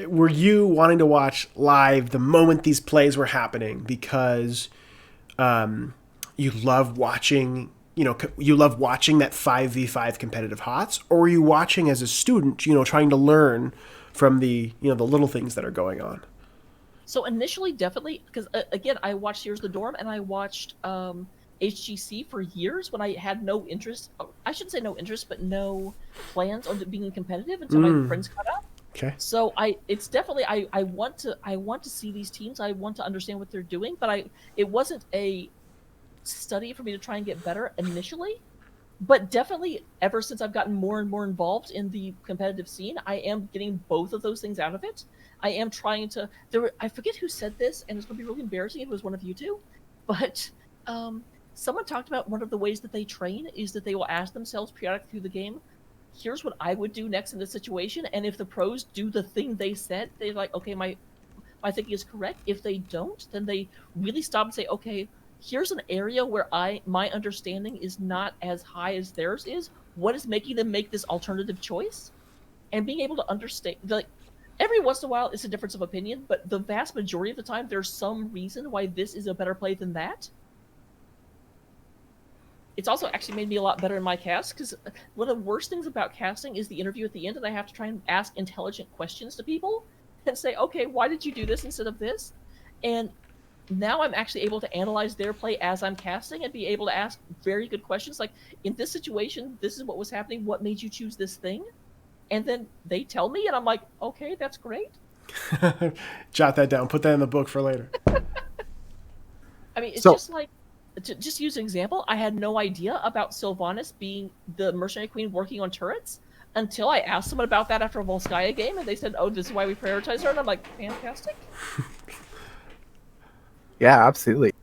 Were you wanting to watch live the moment these plays were happening because you love watching that 5v5 competitive HOTS, or were you watching as a student, trying to learn from the little things that are going on? So initially, definitely, because again, I watched Here's the Dorm and I watched HGC for years when I had no interest. I shouldn't say no interest, but no plans on being competitive until my friends caught up. Okay. So it's definitely I want to see these teams. I want to understand what they're doing, but it wasn't a study for me to try and get better initially. But definitely, ever since I've gotten more and more involved in the competitive scene, I am getting both of those things out of it. I am trying to. I forget who said this, and it's going to be really embarrassing if it was one of you two, but someone talked about one of the ways that they train is that they will ask themselves periodically through the game, here's what I would do next in this situation, and if the pros do the thing they said, they're like, okay, my thinking is correct. If they don't, then they really stop and say, okay, here's an area where my understanding is not as high as theirs is. What is making them make this alternative choice? And being able to understand, like, every once in a while it's a difference of opinion, but the vast majority of the time there's some reason why this is a better play than that. It's also actually made me a lot better in my cast, because one of the worst things about casting is the interview at the end, and I have to try and ask intelligent questions to people and say, okay, why did you do this instead of this? And now I'm actually able to analyze their play as I'm casting and be able to ask very good questions like, in this situation, this is what was happening, what made you choose this thing? And then they tell me, and I'm like, okay, that's great. Jot that down. Put that in the book for later. I mean, it's just like, to just use an example, I had no idea about Sylvanas being the mercenary queen working on turrets until I asked someone about that after a Volskaya game, and they said, oh, this is why we prioritize her, and I'm like, fantastic. Yeah, absolutely.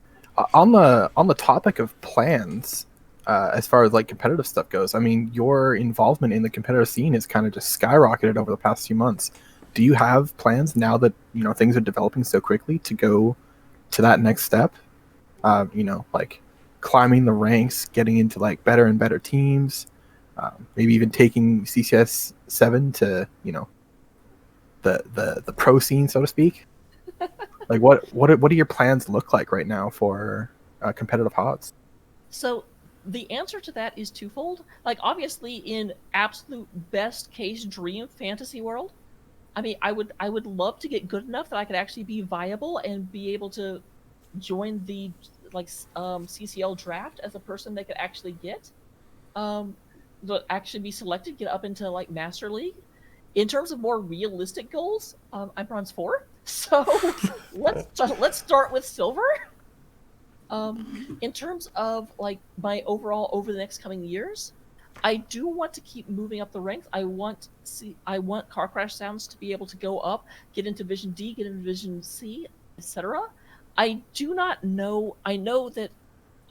On the topic of plans, as far as like competitive stuff goes, I mean, your involvement in the competitive scene has kind of just skyrocketed over the past few months. Do you have plans now that things are developing so quickly to go to that next step? Like climbing the ranks, getting into like better and better teams, maybe even taking CCS 7 to the pro scene, so to speak. Like what do your plans look like right now for competitive HOTS? So the answer to that is twofold. Like, obviously, in absolute best case dream fantasy world, I mean, I would love to get good enough that I could actually be viable and be able to join the CCL draft as a person they could actually get, actually be selected, get up into like Master League. In terms of more realistic goals, I'm bronze 4, so let's start with silver. In terms of like my overall over the next coming years, I do want to keep moving up the ranks. I want Car Crash Sounds to be able to go up, get into Division D, get into Division C, etc. I do not know. I know that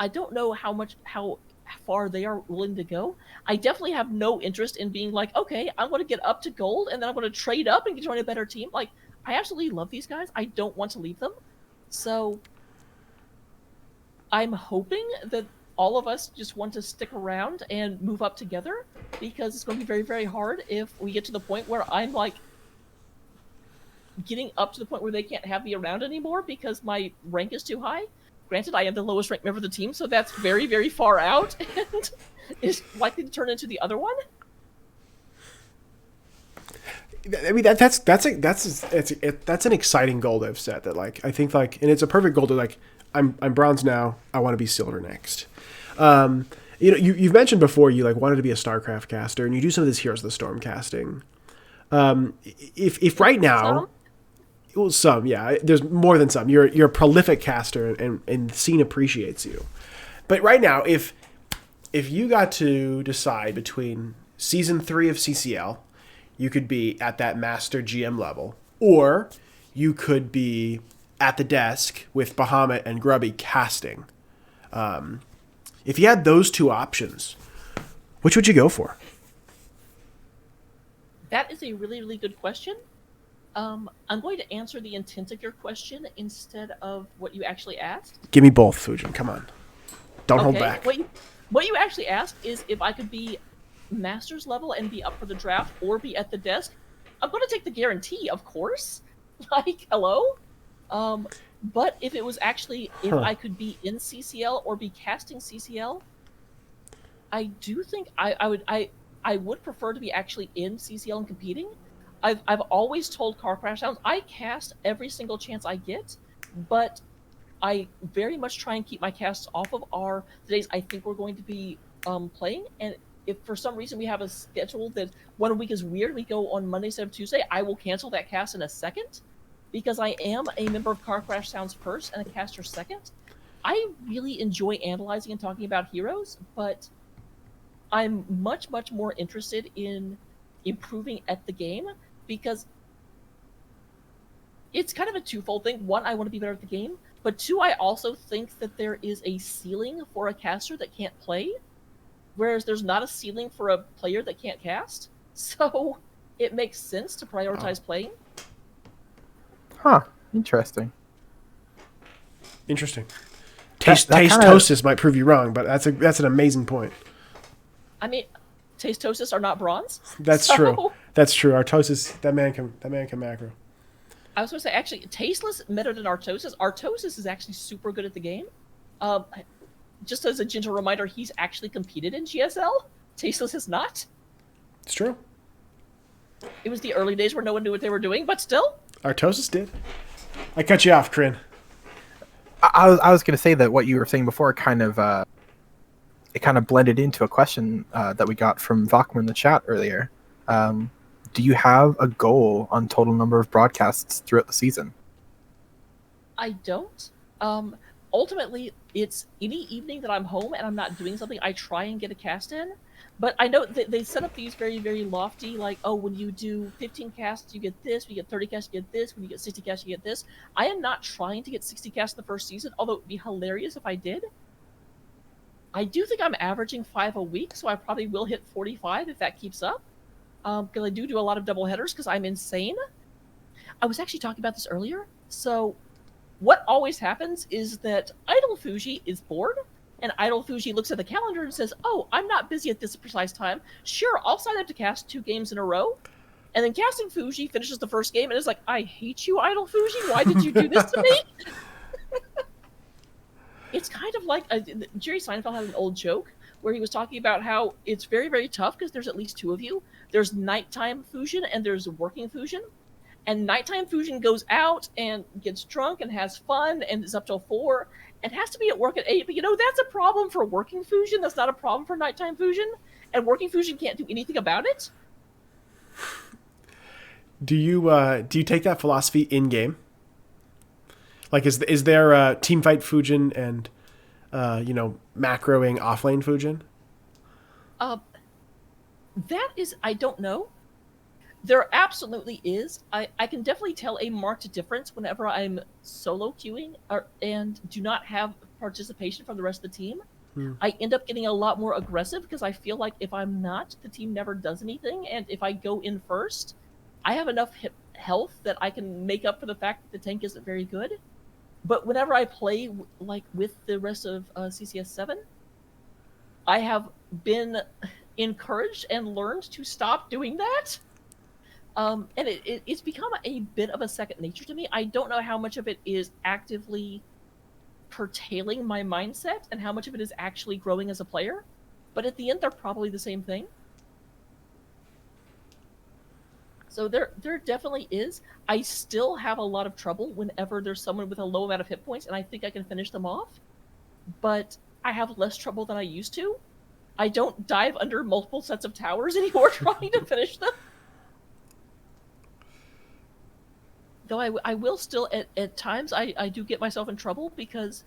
I don't know how far they are willing to go. I definitely have no interest in being like, okay, I want to get up to gold and then I want to trade up and join a better team. Like, I absolutely love these guys. I don't want to leave them. So I'm hoping that all of us just want to stick around and move up together, because it's going to be very, very hard if we get to the point where I'm like getting up to the point where they can't have me around anymore because my rank is too high. Granted, I am the lowest ranked member of the team, so that's very, very far out and is likely to turn into the other one. I mean that's an exciting goal they've set. That like I think like, and it's a perfect goal to like, I'm bronze now. I want to be silver next. You've mentioned before you like wanted to be a StarCraft caster, and you do some of this Heroes of the Storm casting. If right now, well, some, yeah, there's more than some. You're a prolific caster, and the scene appreciates you. But right now, if you got to decide between season 3 of CCL, you could be at that master GM level, or you could be at the desk with Bahamut and Grubby casting. If you had those two options, which would you go for? That is a really, really good question. I'm going to answer the intent of your question instead of what you actually asked. Give me both, Fujin. Come on. Don't hold back. What you actually asked is if I could be master's level and be up for the draft or be at the desk. I'm going to take the guarantee, of course. Like, hello? But if it was actually, if I could be in CCL or be casting CCL, I do think I would prefer to be actually in CCL and competing. I've always told Car Crash Sounds I cast every single chance I get, but I very much try and keep my casts off of the days I think we're going to be playing. And if for some reason we have a schedule that one week is weird, we go on Monday instead of Tuesday, I will cancel that cast in a second, because I am a member of Car Crash Sounds first and a caster second. I really enjoy analyzing and talking about heroes, but I'm much, much more interested in improving at the game, because it's kind of a twofold thing. One, I want to be better at the game, but two, I also think that there is a ceiling for a caster that can't play, whereas there's not a ceiling for a player that can't cast. So it makes sense to prioritize playing. Huh. Interesting. Tastosis might prove you wrong, but that's an amazing point. I mean, Tastosis are not bronze. That's true. That's true. Artosis, that man can macro. I was going to say, actually, Tasteless better than Artosis. Artosis is actually super good at the game. Just as a gentle reminder, he's actually competed in GSL. Tasteless has not. It's true. It was the early days where no one knew what they were doing, but still. Artosis did. I cut you off, Kryn. I was going to say that what you were saying before kind of it kind of blended into a question that we got from Vakma in the chat earlier. Do you have a goal on total number of broadcasts throughout the season? I don't. Ultimately, it's any evening that I'm home and I'm not doing something, I try and get a cast in. But I know they set up these very, very lofty, like, oh, when you do 15 casts, you get this. When you get 30 casts, you get this. When you get 60 casts, you get this. I am not trying to get 60 casts in the first season, although it would be hilarious if I did. I do think I'm averaging 5 a week, so I probably will hit 45 if that keeps up. Because I do a lot of double headers because I'm insane. I was actually talking about this earlier. So what always happens is that Idle Fuji is bored, and Idle Fuji looks at the calendar and says, oh, I'm not busy at this precise time. Sure, I'll sign up to cast 2 games in a row. And then Casting Fuji finishes the first game and is like, I hate you, Idle Fuji. Why did you do this to me? It's kind of like Jerry Seinfeld had an old joke where he was talking about how it's very, very tough because there's at least 2 of you. There's nighttime Fusion and there's working Fusion. And nighttime Fusion goes out and gets drunk and has fun and is up till 4 and has to be at work at 8. But that's a problem for working Fusion. That's not a problem for nighttime Fusion. And working Fusion can't do anything about it. Do you take that philosophy in game? Like, is there a team fight Fujin and macroing offlane Fujin? That is, I don't know. There absolutely is. I can definitely tell a marked difference whenever I'm solo queuing and do not have participation from the rest of the team. I end up getting a lot more aggressive because I feel like if I'm not, the team never does anything. And if I go in first, I have enough health that I can make up for the fact that the tank isn't very good. But whenever I play like with the rest of CCS 7, I have been encouraged and learned to stop doing that. And it's become a bit of a second nature to me. I don't know how much of it is actively curtailing my mindset and how much of it is actually growing as a player. But at the end, they're probably the same thing. So there definitely is. I still have a lot of trouble whenever there's someone with a low amount of hit points, and I think I can finish them off. But I have less trouble than I used to. I don't dive under multiple sets of towers anymore trying to finish them. Though I will still, at times, I do get myself in trouble because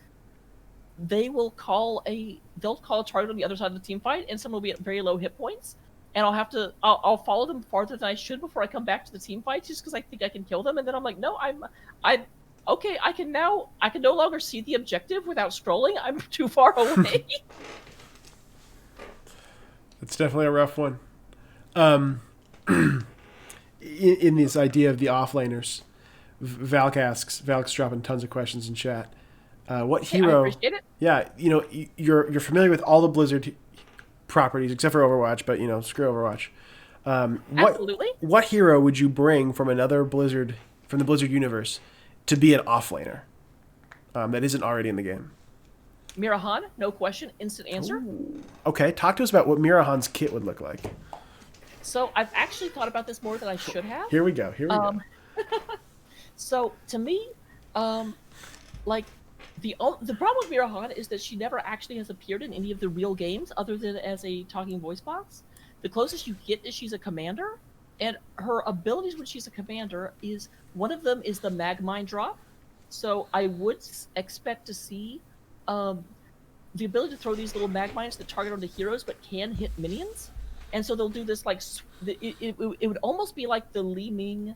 they'll call a target on the other side of the team fight, and someone will be at very low hit points, and I'll follow them farther than I should before I come back to the team fight, just because I think I can kill them, and then I'm like, no, okay, I can no longer see the objective without scrolling. I'm too far away. It's definitely a rough one. In this idea of the offlaners, Valk's dropping tons of questions in chat. What hero? I appreciate it. Yeah, you're familiar with all the Blizzard properties except for Overwatch, but screw Overwatch. Absolutely. What hero would you bring from the Blizzard universe to be an offlaner that isn't already in the game? Mirahan, no question, instant answer. Ooh. Okay, talk to us about what Mirahan's kit would look like. So I've actually thought about this more than I should have. Here we go. So to me, like the problem with Mirahan is that she never actually has appeared in any of the real games other than as a talking voice box. The closest you get is she's a commander, and her abilities when she's a commander is one of them is the Magmine drop. So I would expect to see the ability to throw these little Magmines that target onto heroes but can hit minions. And so they'll do this like it would almost be like the Li Ming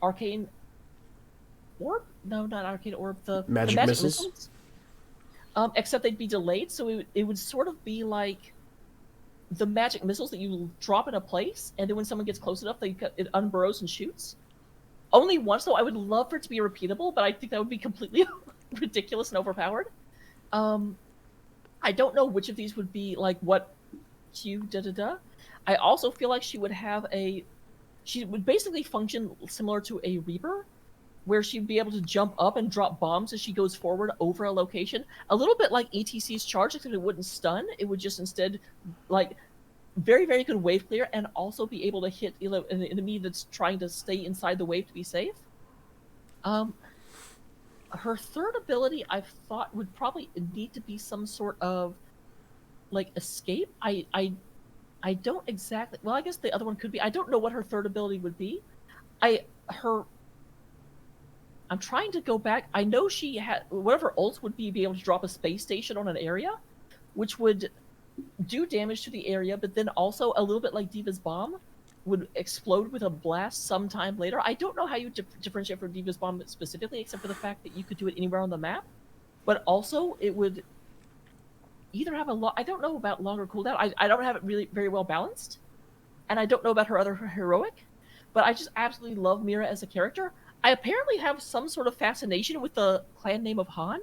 arcane orb. No, not arcane orb. The magic missiles. Except they'd be delayed, so it would sort of be like the magic missiles that you drop in a place, and then when someone gets close enough, it unburrows and shoots. Only once, though. I would love for it to be repeatable, but I think that would be completely ridiculous and overpowered. I don't know which of these would be like what Q I also feel like she would basically function similar to a Reaper, where she'd be able to jump up and drop bombs as she goes forward over a location. A little bit like ETC's charge, except it wouldn't stun. It would just instead, like, very, very good wave clear, and also be able to hit an enemy that's trying to stay inside the wave to be safe. Her third ability, I thought, would probably need to be some sort of, like, escape. I don't exactly... Well, I guess the other one could be... I don't know what her third ability would be. I'm trying to go back. I know she had... One of her ults would be able to drop a space station on an area, which would do damage to the area, but then also, a little bit like D.Va's bomb, would explode with a blast sometime later. I don't know how you differentiate from D.Va's bomb specifically, except for the fact that you could do it anywhere on the map. But also, it would either have I don't know about longer cooldown. I don't have it really very well balanced. And I don't know about her other heroic. But I just absolutely love Mira as a character. I apparently have some sort of fascination with the clan name of Han,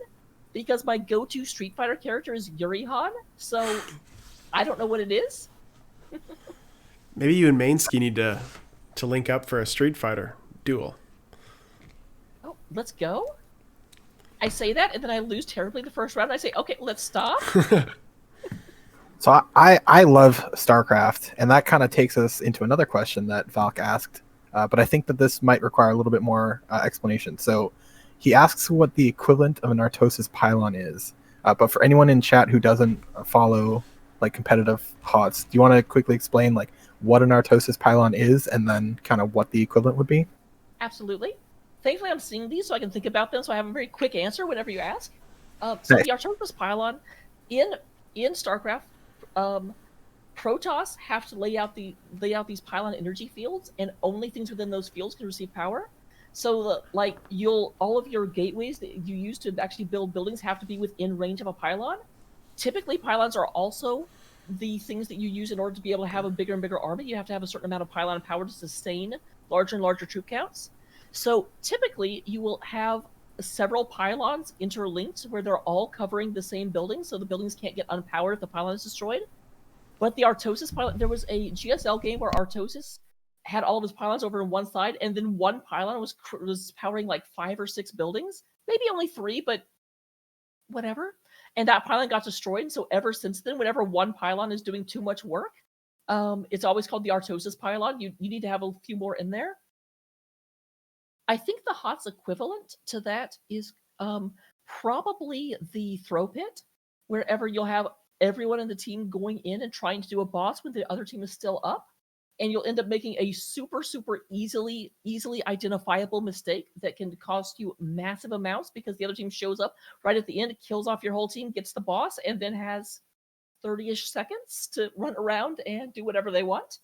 because my go-to Street Fighter character is Yuri Han, so I don't know what it is. Maybe you and Mainsky need to link up for a Street Fighter duel. Oh, let's go. I say that, and then I lose terribly the first round, and I say, okay, let's stop. So I love StarCraft, and that kind of takes us into another question that Valk asked, but I think that this might require a little bit more explanation. So he asks what the equivalent of an Artosis pylon is, but for anyone in chat who doesn't follow like competitive HOTS, do you want to quickly explain like what an Artosis pylon is, and then kind of what the equivalent would be? Absolutely. Thankfully, I'm seeing these so I can think about them, so I have a very quick answer whenever you ask. So Nice. the Artosis pylon in StarCraft, Protoss have to lay out these pylon energy fields, and only things within those fields can receive power. So all of your gateways that you use to actually build buildings have to be within range of a pylon. Typically, pylons are also the things that you use in order to be able to have a bigger and bigger army. You have to have a certain amount of pylon power to sustain larger and larger troop counts. So typically, you will have several pylons interlinked where they're all covering the same building, so the buildings can't get unpowered if the pylon is destroyed. But the Artosis pylon, there was a GSL game where Artosis had all of his pylons over on one side, and then one pylon was powering like 5 or 6 buildings, maybe only 3, but whatever. And that pylon got destroyed. And so ever since then, whenever one pylon is doing too much work, it's always called the Artosis pylon. You need to have a few more in there. I think the HOTS equivalent to that is probably the throw pit, wherever you'll have everyone in the team going in and trying to do a boss when the other team is still up. And you'll end up making a super, super easily identifiable mistake that can cost you massive amounts because the other team shows up right at the end, kills off your whole team, gets the boss, and then has 30-ish seconds to run around and do whatever they want.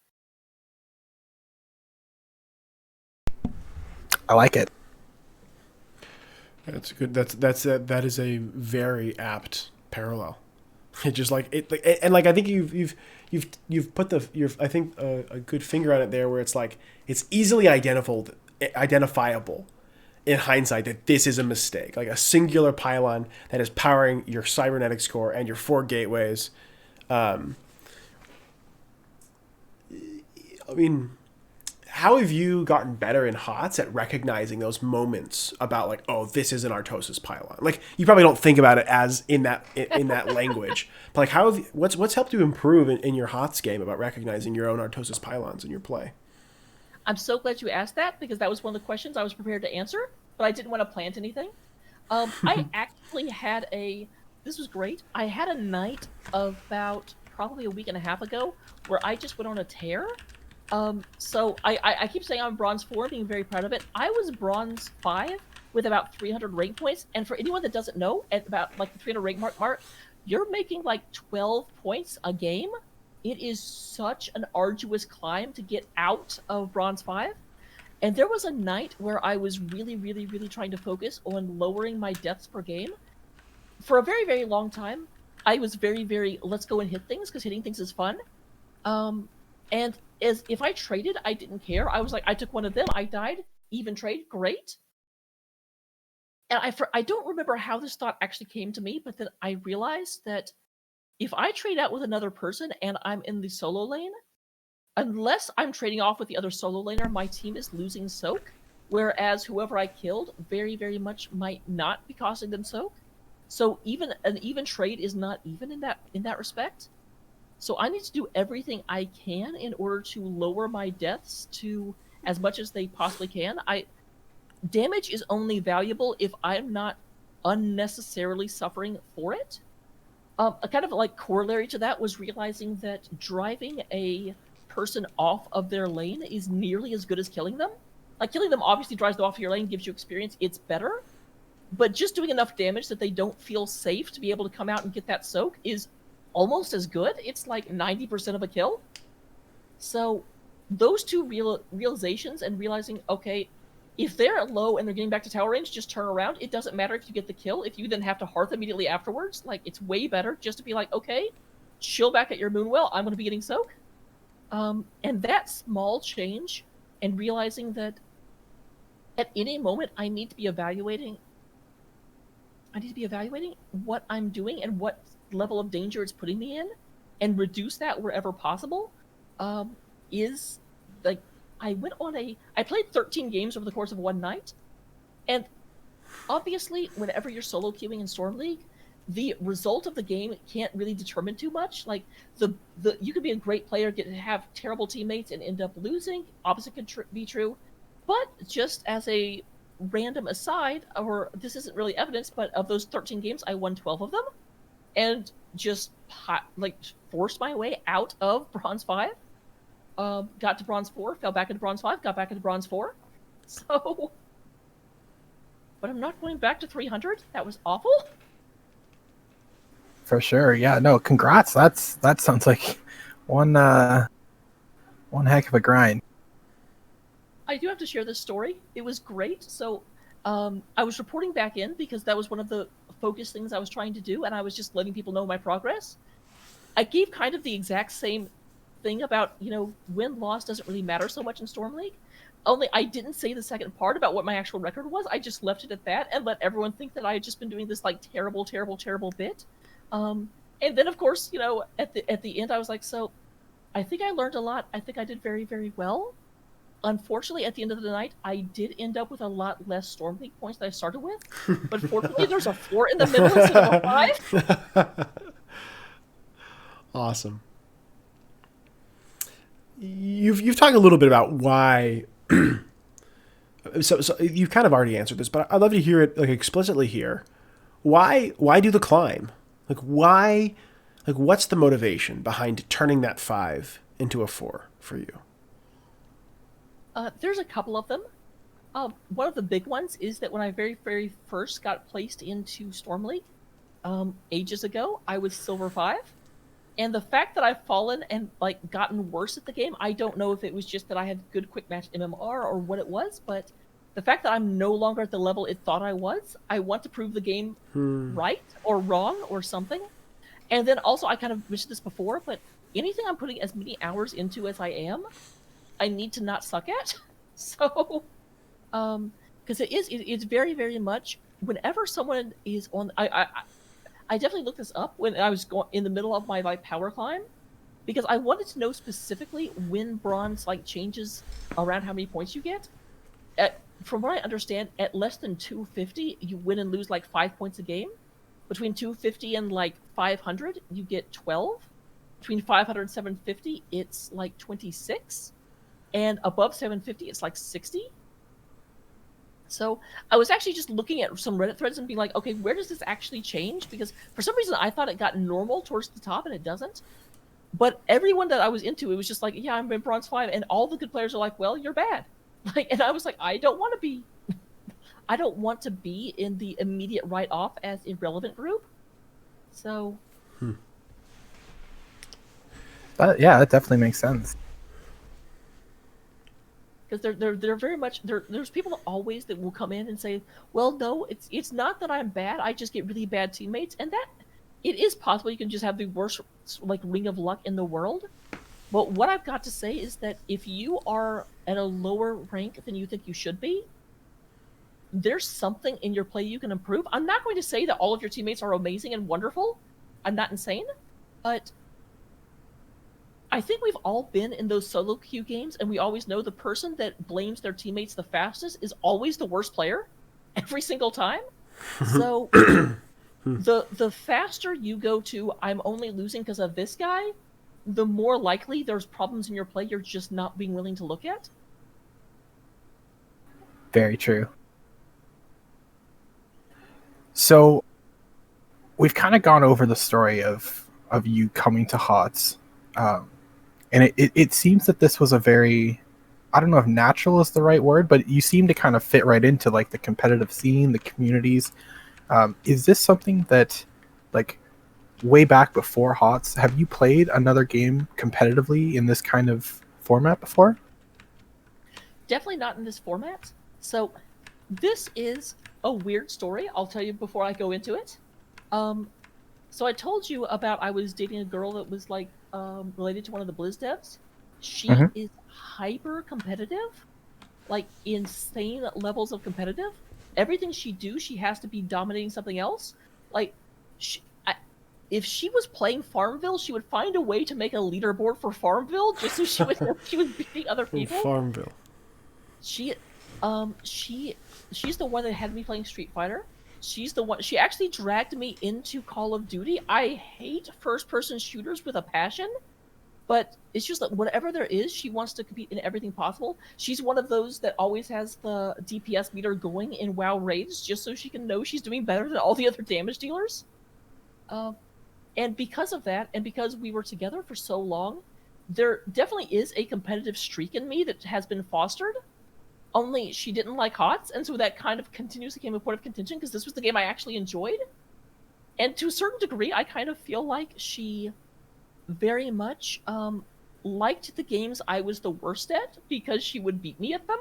I like it. That's good. That is a very apt parallel. It just like it, and like I think you've put I think a good finger on it there, where it's like it's easily identifiable in hindsight that this is a mistake, like a singular pylon that is powering your cybernetics core and your 4 gateways. I mean, how have you gotten better in HOTS at recognizing those moments about like, oh, this is an Artosis pylon? Like, you probably don't think about it as in that language, but like, what's helped you improve in your HOTS game about recognizing your own Artosis pylons in your play? I'm so glad you asked that because that was one of the questions I was prepared to answer, but I didn't want to plant anything. I actually had this was great. I had a night about probably a week and a half ago where I just went on a tear. So I keep saying I'm bronze 4, being very proud of it. I was bronze 5 with about 300 rank points. And for anyone that doesn't know, at about like the 300 rank mark, you're making like 12 points a game. It is such an arduous climb to get out of bronze 5. And there was a night where I was really, really, really trying to focus on lowering my deaths per game. For a very, very long time, I was very, very, let's go and hit things because hitting things is fun. And as if I traded, I didn't care. I was like, I took one of them, I died, even trade, great. And I don't remember how this thought actually came to me, but then I realized that if I trade out with another person and I'm in the solo lane, unless I'm trading off with the other solo laner, my team is losing soak, whereas whoever I killed very, very much might not be costing them soak. So even an even trade is not even in that respect. So I need to do everything I can in order to lower my deaths to as much as they possibly can. Damage is only valuable if I'm not unnecessarily suffering for it. A kind of like corollary to that was realizing that driving a person off of their lane is nearly as good as killing them. Like, killing them obviously drives them off your lane, gives you experience, it's better. But just doing enough damage that they don't feel safe to be able to come out and get that soak is almost as good. It's like 90% of a kill. So those two realizations and realizing, okay, if they're low and they're getting back to tower range, just turn around. It doesn't matter if you get the kill. If you then have to hearth immediately afterwards, like, it's way better just to be like, okay, chill back at your Moonwell. I'm going to be getting soak. And that small change and realizing that at any moment I need to be evaluating what I'm doing and what level of danger it's putting me in and reduce that wherever possible, is like, I played 13 games over the course of one night, and obviously whenever you're solo queuing in Storm League, the result of the game can't really determine too much. Like, you could be a great player, have terrible teammates and end up losing. Opposite could be true. But just as a random aside, or this isn't really evidence, but of those 13 games, I won 12 of them, and just forced my way out of bronze 5. Got to bronze 4, fell back into bronze 5, got back into bronze 4. So, but I'm not going back to 300. That was awful. For sure, yeah. No, congrats. That sounds like one heck of a grind. I do have to share this story. It was great. So, I was reporting back in because that was one of the focus things I was trying to do, and I was just letting people know my progress. I gave kind of the exact same thing about, win-loss doesn't really matter so much in Storm League. Only I didn't say the second part about what my actual record was. I just left it at that and let everyone think that I had just been doing this like terrible, terrible, terrible bit. And then of course, at the end I was like, so I think I learned a lot. I think I did very, very well. Unfortunately, at the end of the night, I did end up with a lot less Storm League points than I started with. But fortunately, there's a 4 in the middle instead of a 5. Awesome. You've talked a little bit about why. So you've kind of already answered this, but I'd love to hear it like explicitly here. Why do the climb? Like why? Like what's the motivation behind turning that 5 into a 4 for you? There's a couple of them. One of the big ones is that when I very, very first got placed into Storm League, ages ago, I was Silver 5. And the fact that I've fallen and like gotten worse at the game, I don't know if it was just that I had good quick match MMR or what it was, but the fact that I'm no longer at the level it thought I was, I want to prove the game right or wrong or something. And then also, I kind of mentioned this before, but anything I'm putting as many hours into as I am, I need to not suck at. So, because it's very, very much whenever someone is on, I definitely looked this up when I was in the middle of my like power climb, because I wanted to know specifically when bronze like changes around how many points you get. From what I understand, at less than 250, you win and lose like 5 points a game. Between 250 and like 500, you get 12. Between 500 and 750, it's like 26. And above 750, it's like 60. So I was actually just looking at some Reddit threads and being like, okay, where does this actually change? Because for some reason I thought it got normal towards the top and it doesn't. But everyone that I was into, it was just like, yeah, I'm in bronze 5, and all the good players are like, well, you're bad. Like, and I was like, I don't want to be in the immediate write-off as irrelevant group. So yeah, that definitely makes sense. Because they're very much there's people always that will come in and say, well, no, it's not that I'm bad, I just get really bad teammates, and that it is possible you can just have the worst like ring of luck in the world. But what I've got to say is that if you are at a lower rank than you think you should be, there's something in your play you can improve. I'm not going to say that all of your teammates are amazing and wonderful. I'm not insane, but I think we've all been in those solo queue games, and we always know the person that blames their teammates the fastest is always the worst player every single time. So the faster you go to, I'm only losing because of this guy, the more likely there's problems in your play you're just not being willing to look at. Very true. So we've kind of gone over the story of you coming to HOTS. And it seems that this was a very, I don't know if natural is the right word, but you seem to kind of fit right into like the competitive scene, the communities. Is this something that, like, way back before HOTS, have you played another game competitively in this kind of format before? Definitely not in this format. So this is a weird story. I'll tell you before I go into it. So I told you about I was dating a girl that was like related to one of the Blizz devs. She is hyper competitive, like insane levels of competitive. Everything she do, she has to be dominating something else. Like, if she was playing Farmville, she would find a way to make a leaderboard for Farmville just so she would know she was beating other people. Farmville. She's the one that had me playing Street Fighter. She's the one. She actually dragged me into Call of Duty. I hate first-person shooters with a passion, but it's just that whatever there is, she wants to compete in everything possible. She's one of those that always has the DPS meter going in WoW raids just so she can know she's doing better than all the other damage dealers. And because of that, and because we were together for so long, there definitely is a competitive streak in me that has been fostered. Only she didn't like HOTS, and so that kind of continuously became a point of contention because this was the game I actually enjoyed. And to a certain degree, I kind of feel like she very much liked the games I was the worst at because she would beat me at them.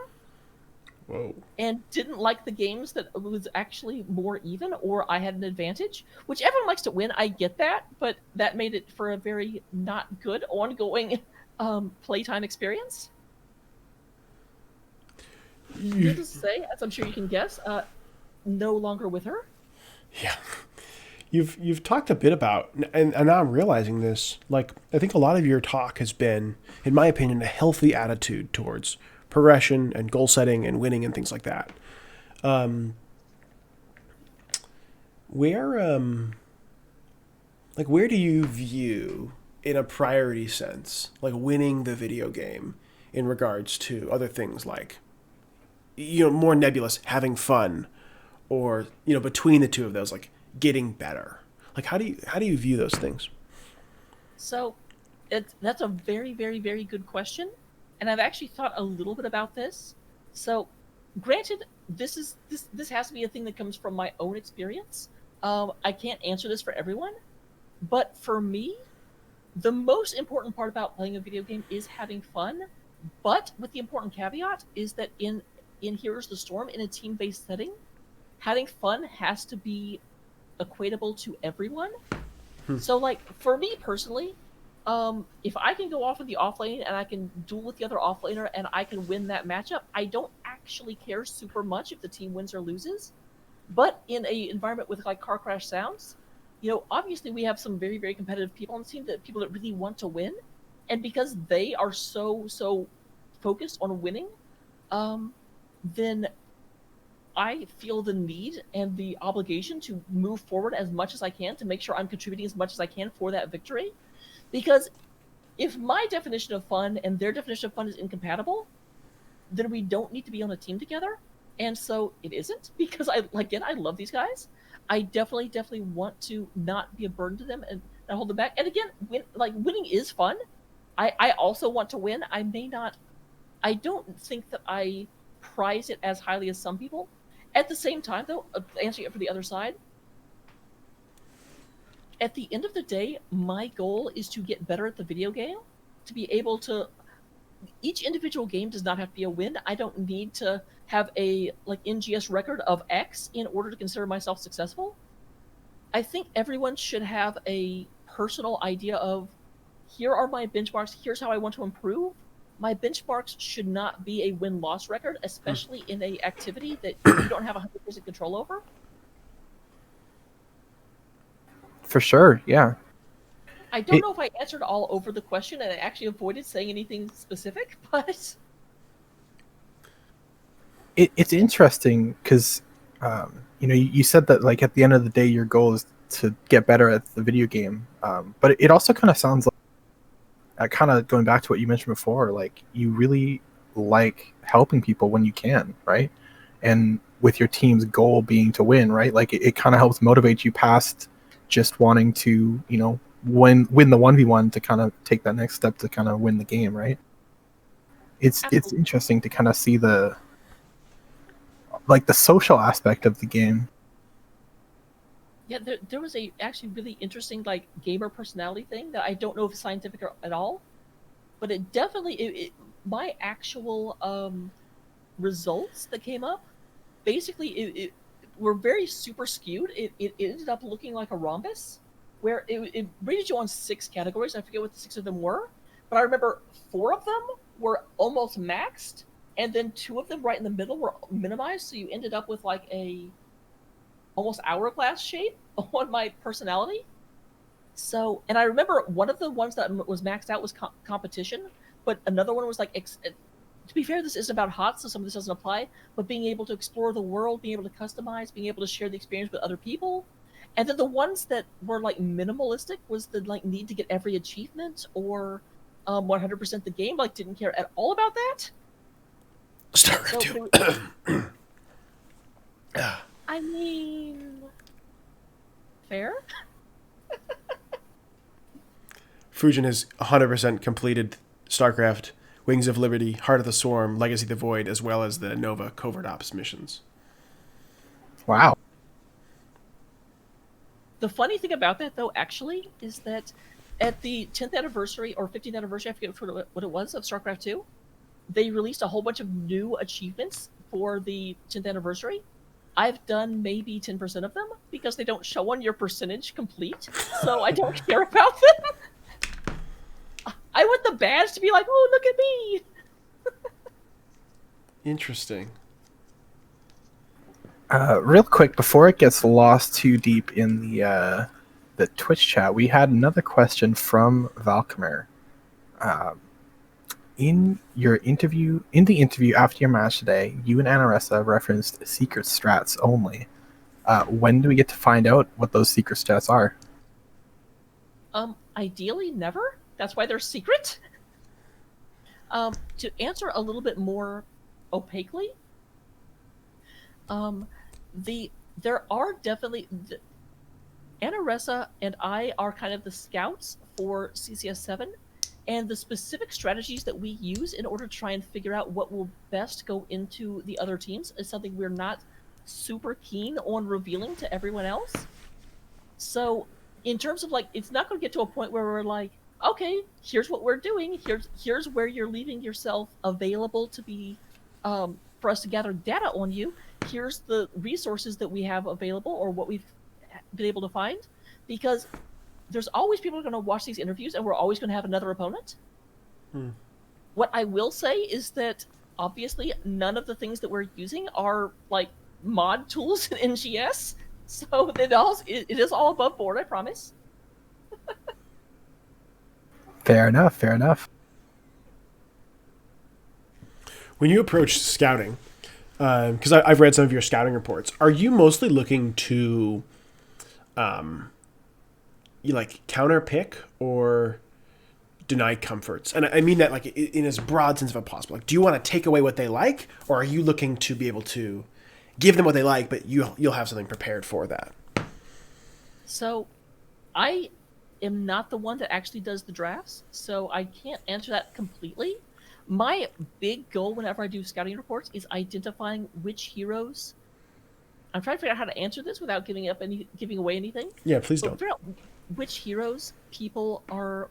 Whoa. And didn't like the games that was actually more even or I had an advantage, which everyone likes to win. I get that, but that made it for a very not good ongoing playtime experience. Needless to say, as I'm sure you can guess, no longer with her. Yeah. You've talked a bit about, and now I'm realizing this. Like, I think a lot of your talk has been, in my opinion, a healthy attitude towards progression and goal setting and winning and things like that. Where where do you view, in a priority sense, like winning the video game in regards to other things like, more nebulous, having fun, or between the two of those, like getting better. Like, how do you view those things? So, that's a very, very, very good question, and I've actually thought a little bit about this. So, granted, this has to be a thing that comes from my own experience. I can't answer this for everyone, but for me, the most important part about playing a video game is having fun. But with the important caveat is that in Heroes of the Storm, in a team-based setting, having fun has to be equatable to everyone. So, like, for me personally, if I can go off in the offlane and I can duel with the other offlaner and I can win that matchup, I don't actually care super much if the team wins or loses. But in a environment with like car crash sounds, obviously we have some very, very competitive people on the team, that people that really want to win, and because they are so focused on winning, then I feel the need and the obligation to move forward as much as I can to make sure I'm contributing as much as I can for that victory. Because if my definition of fun and their definition of fun is incompatible, then we don't need to be on a team together. And so it isn't, because I love these guys. I definitely want to not be a burden to them and not hold them back. And again, winning is fun. I also want to win. I don't think that I prize it as highly as some people. At the same time, though, answering it for the other side, at the end of the day, my goal is to get better at the video game, to be able to. Each individual game does not have to be a win. I don't need to have a NGS record of X in order to consider myself successful. I think everyone should have a personal idea of, here are my benchmarks, here's how I want to improve. My benchmarks should not be a win-loss record, especially in a activity that you don't have 100% control over. For sure, yeah. I don't know if I answered all over the question and I actually avoided saying anything specific, but It's interesting because you said that, like, at the end of the day your goal is to get better at the video game, but it also kind of sounds like, kind of going back to what you mentioned before, like, you really like helping people when you can, right? And with your team's goal being to win, right? Like, it kind of helps motivate you past just wanting to win the 1v1, to kind of take that next step to kind of win the game, right? It's interesting to kind of see the social aspect of the game. Yeah, there was a actually really interesting gamer personality thing that I don't know if it's scientific at all, but it definitely my actual results that came up, basically it were very super skewed. It ended up looking like a rhombus, where it rated you on 6 categories. I forget what the 6 of them were, but I remember 4 of them were almost maxed, and then 2 of them right in the middle were minimized. So you ended up with like a almost hourglass shape on my personality. So, and I remember one of the ones that was maxed out was competition, but another one was to be fair, this isn't about HOTS, so some of this doesn't apply, but being able to explore the world, being able to customize, being able to share the experience with other people. And then the ones that were minimalistic was the need to get every achievement or 100% the game, didn't care at all about that. StarCraft 2. I mean, fair. Fujin has 100% completed StarCraft, Wings of Liberty, Heart of the Swarm, Legacy of the Void, as well as the Nova Covert Ops missions. Wow. The funny thing about that, though, actually, is that at the 10th anniversary or 15th anniversary, I forget what it was, of StarCraft 2, they released a whole bunch of new achievements for the 10th anniversary. I've done maybe 10% of them because they don't show on your percentage complete, so I don't care about them. I want the badge to be like, oh, look at me. Interesting. Real quick, before it gets lost too deep in the Twitch chat, we had another question from Valkymer. In the interview after your match today, you and Anaressa referenced secret strats only. When do we get to find out what those secret strats are? Ideally, never. That's why they're secret. To answer a little bit more opaquely, there are definitely Anaressa and I are kind of the scouts for CCS7, and the specific strategies that we use in order to try and figure out what will best go into the other teams is something we're not super keen on revealing to everyone else. So, in terms of like, it's not going to get to a point where we're like, okay, here's what we're doing. Here's where you're leaving yourself available to be, for us to gather data on you. Here's the resources that we have available or what we've been able to find, because there's always people who are going to watch these interviews and we're always going to have another opponent. What I will say is that obviously none of the things that we're using are like mod tools in NGS, so it is all above board, I promise. Fair enough. When you approach scouting, because I've read some of your scouting reports, are you mostly looking to you like counter pick or deny comforts? And I mean that like in as broad sense of possible. Like, do you want to take away what they like, or are you looking to be able to give them what they like, but you'll have something prepared for that? So, I am not the one that actually does the drafts, so I can't answer that completely. My big goal whenever I do scouting reports is identifying which heroes. I'm trying to figure out how to answer this without giving away anything. Yeah, please don't. Figure out which heroes people are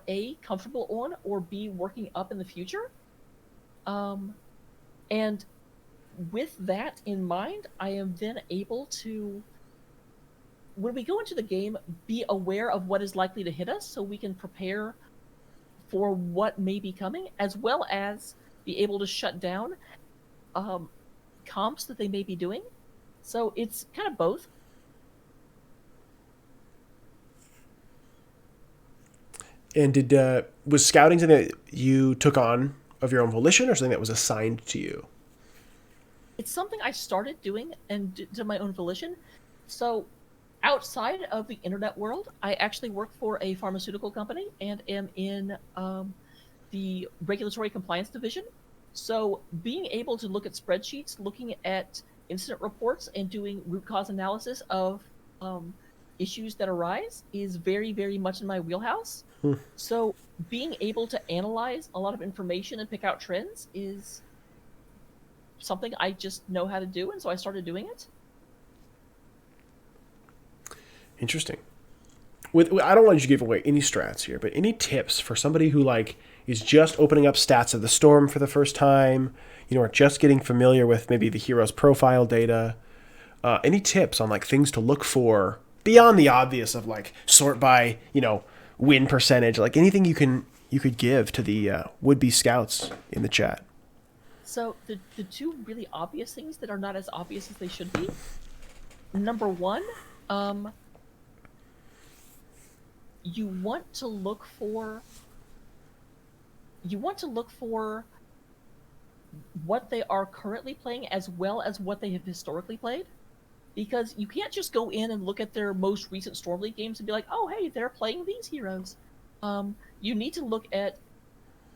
A, comfortable on, or B, working up in the future. And with that in mind, I am then able to, when we go into the game, be aware of what is likely to hit us so we can prepare for what may be coming, as well as be able to shut down comps that they may be doing. So it's kind of both. And was scouting something that you took on of your own volition, or something that was assigned to you? It's something I started doing and to my own volition. So outside of the internet world, I actually work for a pharmaceutical company and am in the regulatory compliance division. So being able to look at spreadsheets, looking at incident reports, and doing root cause analysis of issues that arise is very, very much in my wheelhouse. So being able to analyze a lot of information and pick out trends is something I just know how to do, and so I started doing it. Interesting. I don't want you to give away any strats here, but any tips for somebody who like is just opening up stats of the storm for the first time, or just getting familiar with maybe the hero's profile data? Any tips on like things to look for beyond the obvious of like sort by win percentage, like anything you could give to the would-be scouts in the chat? So the two really obvious things that are not as obvious as they should be. Number one, you want to look for what they are currently playing as well as what they have historically played. Because you can't just go in and look at their most recent Storm League games and be like, oh, hey, they're playing these heroes. You need to look at,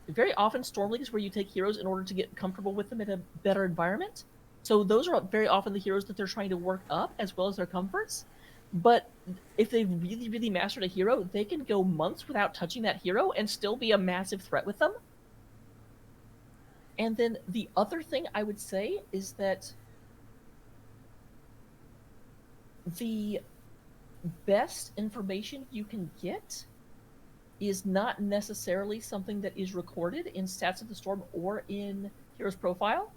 very often Storm League is where you take heroes in order to get comfortable with them in a better environment. So those are very often the heroes that they're trying to work up as well as their comforts. But if they've really, really mastered a hero, they can go months without touching that hero and still be a massive threat with them. And then the other thing I would say is that the best information you can get is not necessarily something that is recorded in Stats of the Storm or in Hero's Profile.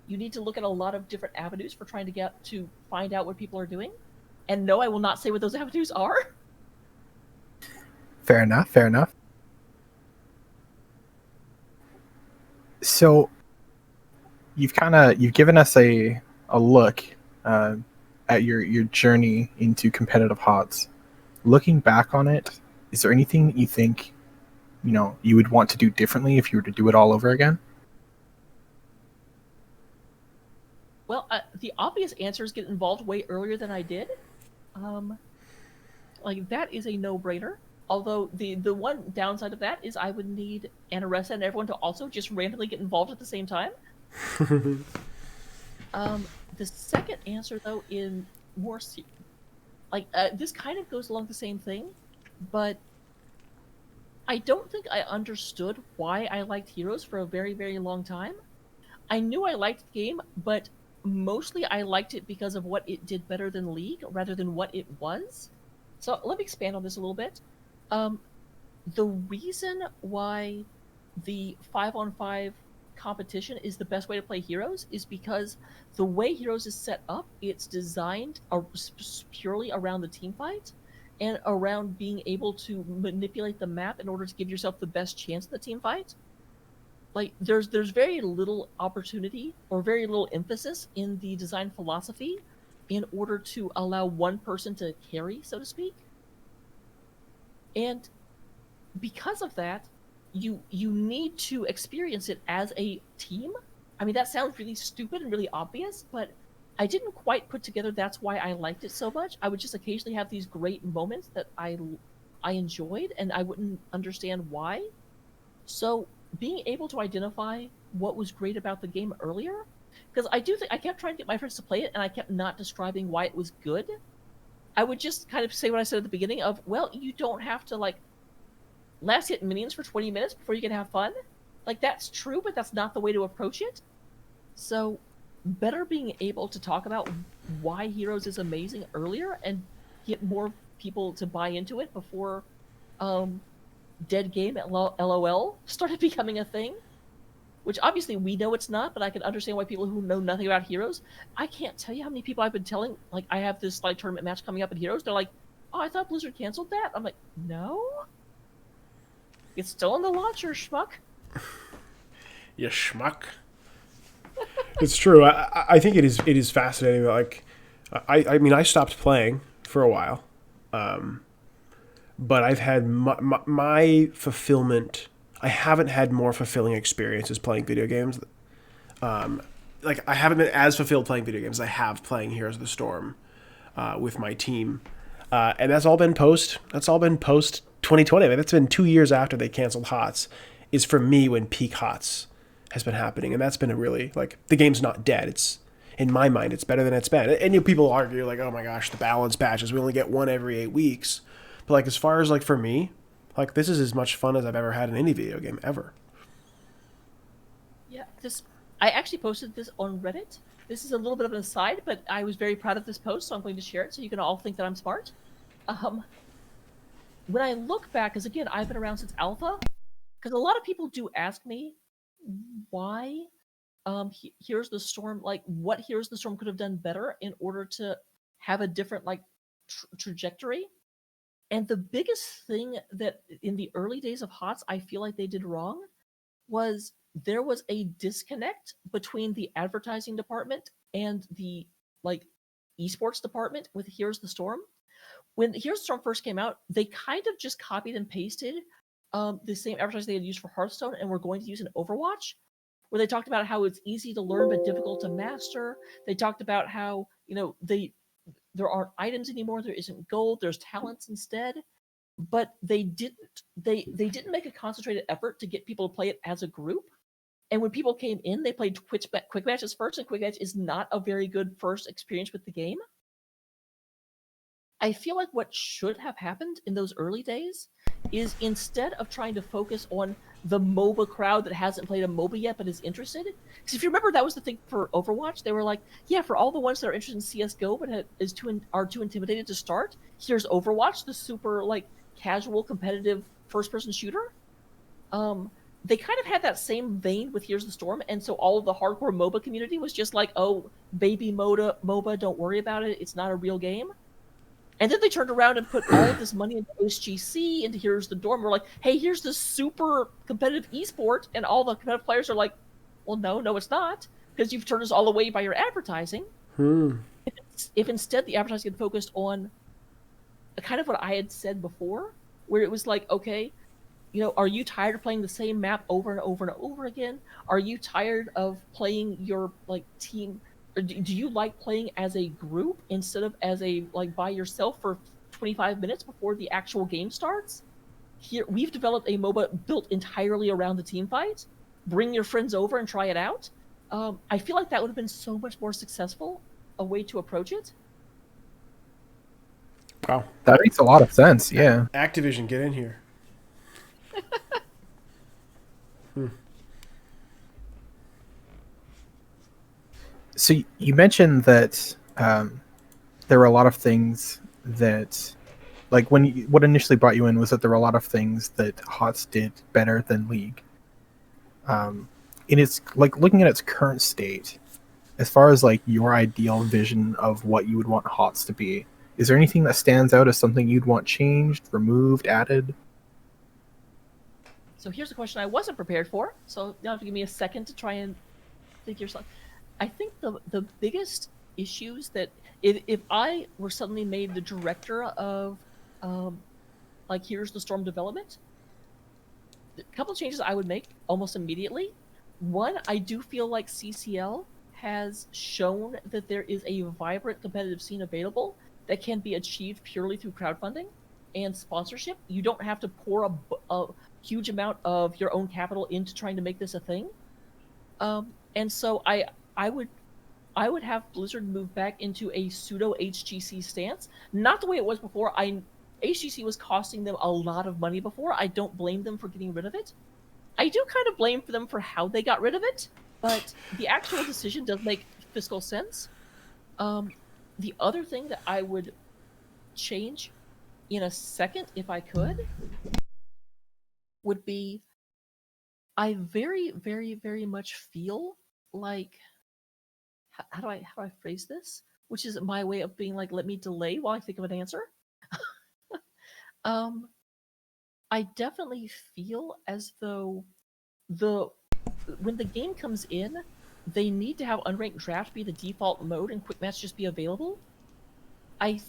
You need to look at a lot of different avenues for trying to find out what people are doing. And no, I will not say what those avenues are. Fair enough. So you've given us a look at your journey into competitive HOTS. Looking back on it, is there anything that you think you would want to do differently if you were to do it all over again? Well, the obvious answer is get involved way earlier than I did. Like that is a no-brainer. Although the one downside of that is I would need Anaressa and everyone to also just randomly get involved at the same time. The second answer though, in more this kind of goes along the same thing, but I don't think I understood why I liked Heroes for a very, very long time. I knew I liked the game, but mostly I liked it because of what it did better than League rather than what it was. So let me expand on this a little bit. The reason why the 5-on-5 competition is the best way to play Heroes is because the way Heroes is set up, it's designed purely around the team fight and around being able to manipulate the map in order to give yourself the best chance in the team fight. Like there's very little opportunity or very little emphasis in the design philosophy in order to allow one person to carry, so to speak. And because of that, you need to experience it as a team. I mean, that sounds really stupid and really obvious, but I didn't quite put together that's why I liked it so much. I would just occasionally have these great moments that I enjoyed, and I wouldn't understand why. So being able to identify what was great about the game earlier, because I do think I kept trying to get my friends to play it, and I kept not describing why it was good. I would just kind of say what I said at the beginning of, well, you don't have to like last hit minions for 20 minutes before you can have fun. Like that's true, but that's not the way to approach it. So better being able to talk about why Heroes is amazing earlier and get more people to buy into it before dead game at LOL started becoming a thing. Which obviously we know it's not, but I can understand why people who know nothing about Heroes. I can't tell you how many people I've been telling, like, I have this like tournament match coming up in Heroes. They're like, oh, I thought Blizzard canceled that. I'm like, no. It's still on the launcher, schmuck. You schmuck. It's true. I think it is fascinating that, like, I mean, I stopped playing for a while. But I've had my fulfillment. I haven't had more fulfilling experiences playing video games. Like I haven't been as fulfilled playing video games as I have playing Heroes of the Storm with my team, and that's all been post 2020. I mean, that's been 2 years after they canceled HOTS. Is for me when peak HOTS has been happening, and that's been a really like the game's not dead. It's in my mind, it's better than it's been. And people argue like, oh my gosh, the balance patches. We only get one every 8 weeks. But like as far as like for me, like this is as much fun as I've ever had in any video game ever. Yeah, I actually posted this on Reddit. This is a little bit of an aside, but I was very proud of this post, so I'm going to share it so you can all think that I'm smart. When I look back, because again, I've been around since Alpha, because a lot of people do ask me why Heroes of the Storm, like what Heroes of the Storm could have done better in order to have a different like trajectory. And the biggest thing that in the early days of HOTS I feel like they did wrong was there was a disconnect between the advertising department and the like esports department with Heroes of the Storm. When Heroes of the Storm first came out, they kind of just copied and pasted the same advertising they had used for Hearthstone and were going to use in Overwatch, where they talked about how it's easy to learn but difficult to master. They talked about how, there aren't items anymore, there isn't gold, there's talents instead. But they didn't make a concentrated effort to get people to play it as a group. And when people came in, they played quick matches first, and quick match is not a very good first experience with the game. I feel like what should have happened in those early days is instead of trying to focus on the MOBA crowd that hasn't played a MOBA yet but is interested, because if you remember, that was the thing for Overwatch. They were like, yeah, for all the ones that are interested in CSGO but are too intimidated to start, here's Overwatch, the super like casual competitive first-person shooter. They kind of had that same vein with Heroes of the Storm, and so all of the hardcore MOBA community was just like, oh, baby MOBA, don't worry about it, it's not a real game. And then they turned around and put all of this money into HGC, into Heroes of the Storm. We're like, hey, here's this super competitive esport, and all the competitive players are like, well, no, it's not, because you've turned us all away by your advertising. Hmm. If instead the advertising had focused on kind of what I had said before, where it was like, okay, are you tired of playing the same map over and over and over again? Are you tired of playing your team? Or do you like playing as a group instead of as a by yourself for 25 minutes before the actual game starts? Here we've developed a MOBA built entirely around the team fight. Bring your friends over and try it out. I feel like that would have been so much more successful a way to approach it. Wow. That makes a lot of sense. Yeah. Activision, get in here. So you mentioned that there were a lot of things that, like, what initially brought you in was that there were a lot of things that HOTS did better than League. In its looking at its current state, as far as like your ideal vision of what you would want HOTS to be, is there anything that stands out as something you'd want changed, removed, added? So here's a question I wasn't prepared for. So you'll have to give me a second to try and think yourself. I think the biggest issues that if I were suddenly made the director of Here's the Storm development, a couple of changes I would make almost immediately. One, I do feel like CCL has shown that there is a vibrant competitive scene available that can be achieved purely through crowdfunding and sponsorship. You don't have to pour a huge amount of your own capital into trying to make this a thing. And so I would have Blizzard move back into a pseudo HGC stance, not the way it was before. HGC was costing them a lot of money before. I don't blame them for getting rid of it. I do kind of blame them for how they got rid of it, but the actual decision does make fiscal sense. The other thing that I would change in a second, if I could, would be I very, very, very much feel like how do I phrase this? Which is my way of being like, let me delay while I think of an answer. I definitely feel as though when the game comes in, they need to have unranked draft be the default mode and quick match just be available. I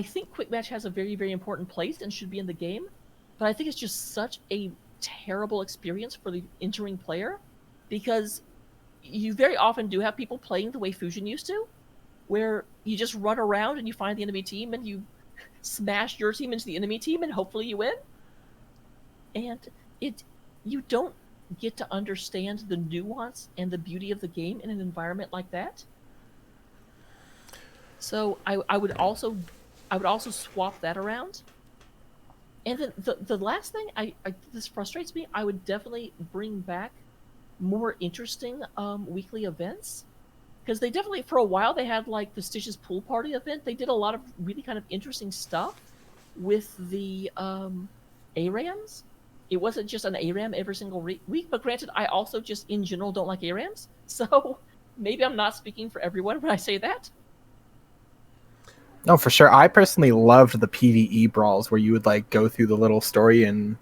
think quick match has a very, very important place and should be in the game, but I think it's just such a terrible experience for the entering player, because you very often do have people playing the way Fujin used to, where you just run around and you find the enemy team and you smash your team into the enemy team and hopefully you win. And you don't get to understand the nuance and the beauty of the game in an environment like that. So I would also swap that around. And then the last thing this frustrates me, I would definitely bring back more interesting weekly events, because they definitely for a while they had like the Stitches pool party event. They did a lot of really kind of interesting stuff with the ARAMs. It wasn't just an ARAM every single week, but granted, I also just in general don't like ARAMs, so maybe I'm not speaking for everyone when I say that. No, for sure. I personally loved the PvE brawls where you would like go through the little story and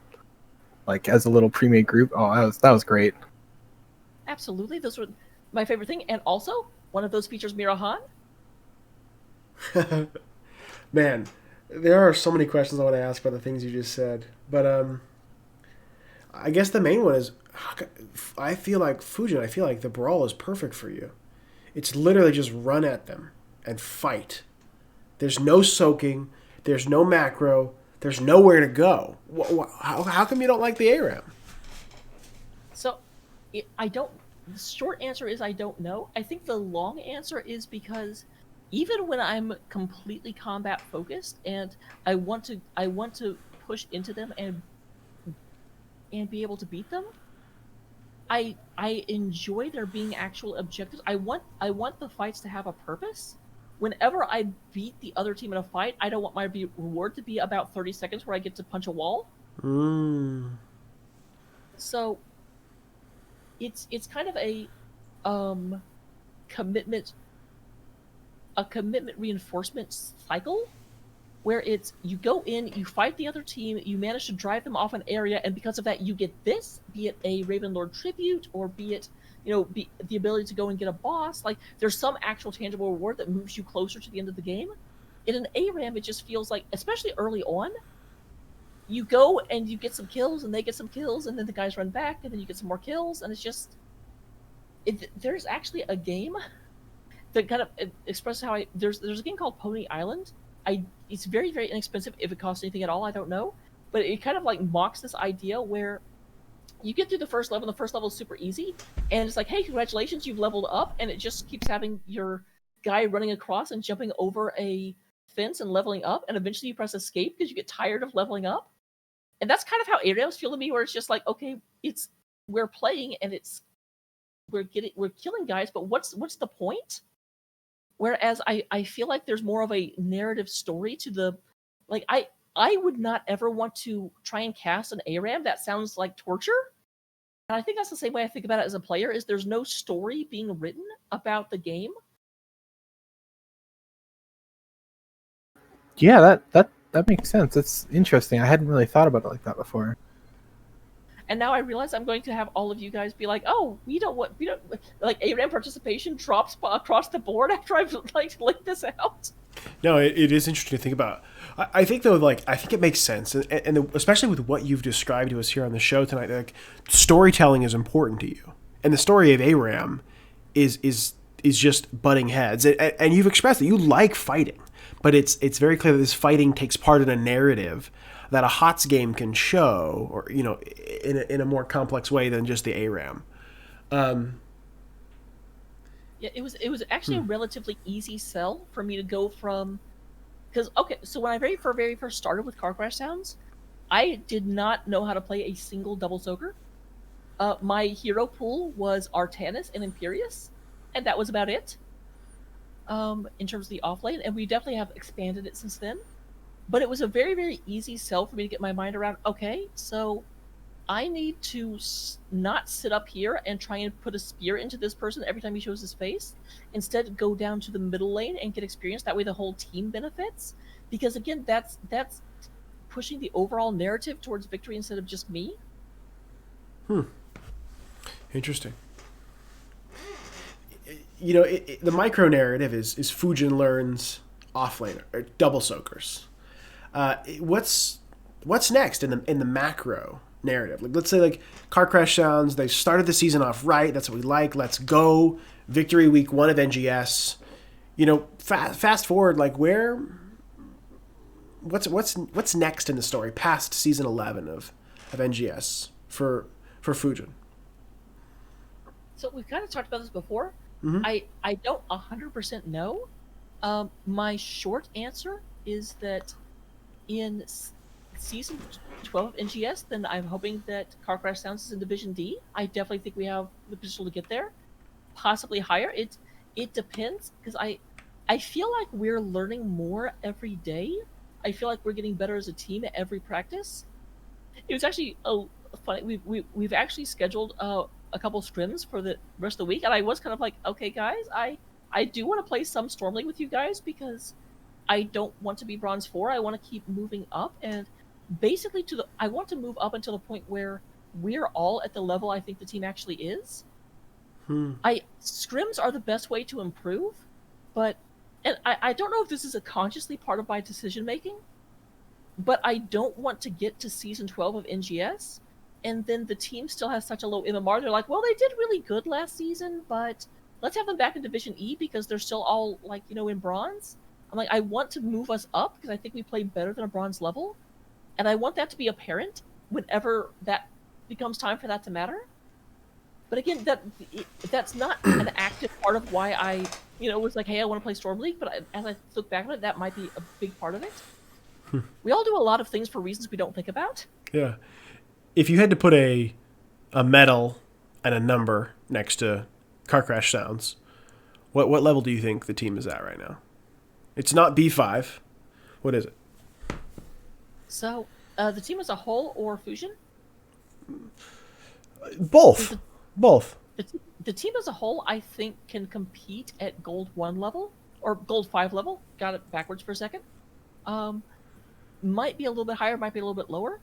like as a little pre-made group. Oh, that was great. Absolutely, those were my favorite thing, and also one of those features Mirahan. Man, there are so many questions I want to ask about the things you just said, but I guess the main one is I feel like Fujin. I feel like the brawl is perfect for you. It's literally just run at them and fight. There's no soaking. There's no macro. There's nowhere to go. How come you don't like the ARAM? So, I don't. The short answer is I don't know. I think the long answer is because even when I'm completely combat focused and I want to push into them and be able to beat them, I enjoy there being actual objectives. I want the fights to have a purpose. Whenever I beat the other team in a fight, I don't want my reward to be about 30 seconds where I get to punch a wall. So it's kind of a commitment reinforcement cycle where it's you go in, you fight the other team, you manage to drive them off an area, and because of that, you get this, be it a Ravenlord tribute, or be it be the ability to go and get a boss. Like there's some actual tangible reward that moves you closer to the end of the game. In an ARAM, it just feels like, especially early on, you go and you get some kills, and they get some kills, and then the guys run back, and then you get some more kills, and it's just there's actually a game that kind of expresses how there's a game called Pony Island. It's very, very inexpensive. If it costs anything at all, I don't know, but it kind of like mocks this idea where you get through the first level, and the first level is super easy, and it's like, hey, congratulations, you've leveled up, and it just keeps having your guy running across and jumping over a fence and leveling up, and eventually you press escape because you get tired of leveling up. And that's kind of how ARAMs feel to me, where it's just like, okay, we're playing and we're killing guys, but what's the point? Whereas I feel like there's more of a narrative story to the, like, I would not ever want to try and cast an ARAM. That sounds like torture. And I think that's the same way I think about it as a player, is there's no story being written about the game. Yeah, that makes sense. It's interesting. I hadn't really thought about it like that before. And now I realize I'm going to have all of you guys be like, "Oh, we don't like ARAM participation drops across the board after I've like laid this out." No, it is interesting to think about. I think though, like, I think it makes sense, and especially with what you've described to us here on the show tonight, like, storytelling is important to you, and the story of ARAM is just butting heads, and you've expressed that you like fighting, but it's very clear that this fighting takes part in a narrative that a HOTS game can show, or in a more complex way than just the ARAM. Yeah, it was actually a relatively easy sell for me to go from, because so when I very first started with Car Crash Sounds, I did not know how to play a single double soaker. My hero pool was Artanis and Imperius, and that was about it. In terms of the offlane, and we definitely have expanded it since then. But it was a very, very easy sell for me to get my mind around. Okay, so I need to not sit up here and try and put a spear into this person every time he shows his face. Instead, go down to the middle lane and get experience. That way the whole team benefits. Because again, that's pushing the overall narrative towards victory instead of just me. Interesting. The micro narrative is Fujin learns offlane or double soakers. What's next in the macro narrative? Like, let's say, like, Car Crash Sounds, they started the season off right. That's what we like. Let's go. Victory week 1 of NGS. Fast forward, like, what's next in the story past season 11 of NGS for Fujin? So we've kind of talked about this before. Mm-hmm. I don't 100% know. My short answer is that in season 12 of NGS, then I'm hoping that Car Crash Sounds is in Division D. I definitely think we have the potential to get there, possibly higher. It depends, because I feel like we're learning more every day. I feel like we're getting better as a team at every practice. It was actually funny. We've actually scheduled a couple scrims for the rest of the week, and I was kind of like, okay, guys, I do want to play some Storm League with you guys, because I don't want to be Bronze 4. I want to keep moving up, and basically I want to move up until the point where we're all at the level I think the team actually is. Scrims are the best way to improve, but I don't know if this is a consciously part of my decision making, but I don't want to get to season 12 of NGS and then the team still has such a low MMR. They're like, well, they did really good last season, but let's have them back in Division E because they're still all, like, in bronze. I'm like, I want to move us up because I think we play better than a bronze level, and I want that to be apparent whenever that becomes time for that to matter. But again, that's not an active part of why I, was like, hey, I want to play Storm League. But as I look back on it, that might be a big part of it. We all do a lot of things for reasons we don't think about. Yeah. If you had to put a medal and a number next to Car Crash Sounds, what level do you think the team is at right now? It's not B5. What is it? So, the team as a whole or Fusion? Both. Both. The team as a whole, I think, can compete at Gold 1 level, or Gold 5 level. Got it backwards for a second. might be a little bit higher, might be a little bit lower.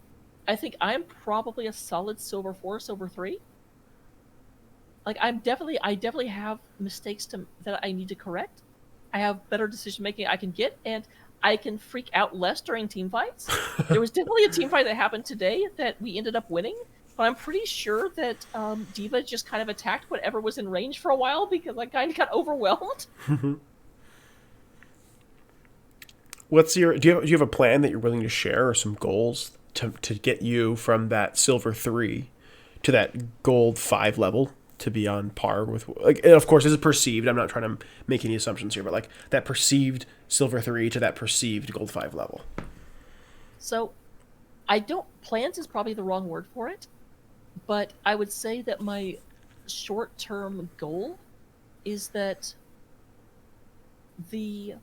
I think I'm probably a solid silver 4, silver 3. Like I definitely have mistakes that I need to correct. I have better decision making I can get, and I can freak out less during team fights. There was definitely a team fight that happened today that we ended up winning, but I'm pretty sure that Diva just kind of attacked whatever was in range for a while because I kind of got overwhelmed. What's your do you have a plan that you're willing to share, or some goals to get you from that silver 3 to that gold 5 level, to be on par with, like, and of course this is perceived, I'm not trying to make any assumptions here, but like that perceived silver 3 to that perceived gold 5 level? So I don't plans is probably the wrong word for it, but I would say that my short-term goal is that the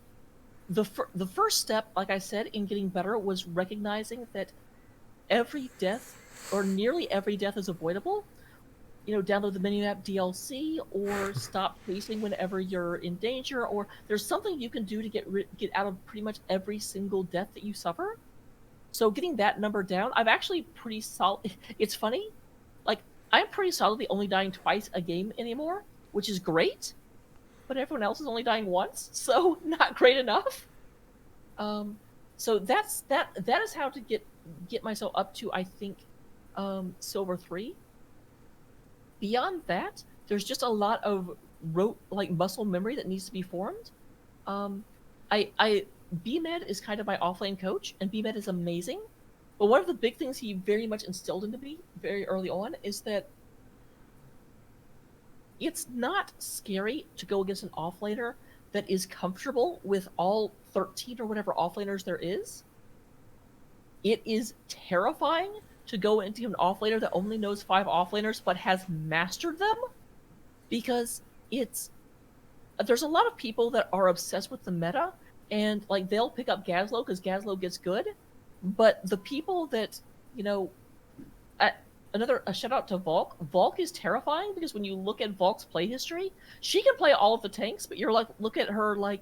the first step, like I said, in getting better was recognizing that every death, or nearly every death, is avoidable. Download the Minimap DLC, or stop chasing whenever you're in danger, or there's something you can do to get out of pretty much every single death that you suffer. So getting that number down, I'm actually pretty solid. It's funny, like I'm pretty solidly only dying twice a game anymore, which is great. But everyone else is only dying once, so not great enough. So that is how to get myself up to, I think, silver 3. Beyond that, there's just a lot of muscle memory that needs to be formed. I BMed is kind of my offlane coach, and BMed is amazing. But one of the big things he very much instilled into me very early on is that it's not scary to go against an offlaner that is comfortable with all 13 or whatever offlaners there is. It is terrifying to go into an offlaner that only knows 5 offlaners but has mastered them, because there's a lot of people that are obsessed with the meta, and like they'll pick up Gazlo because Gazlo gets good, but the people that a shout out to Volk. Volk is terrifying because when you look at Volk's play history, she can play all of the tanks, but you're like, look at her like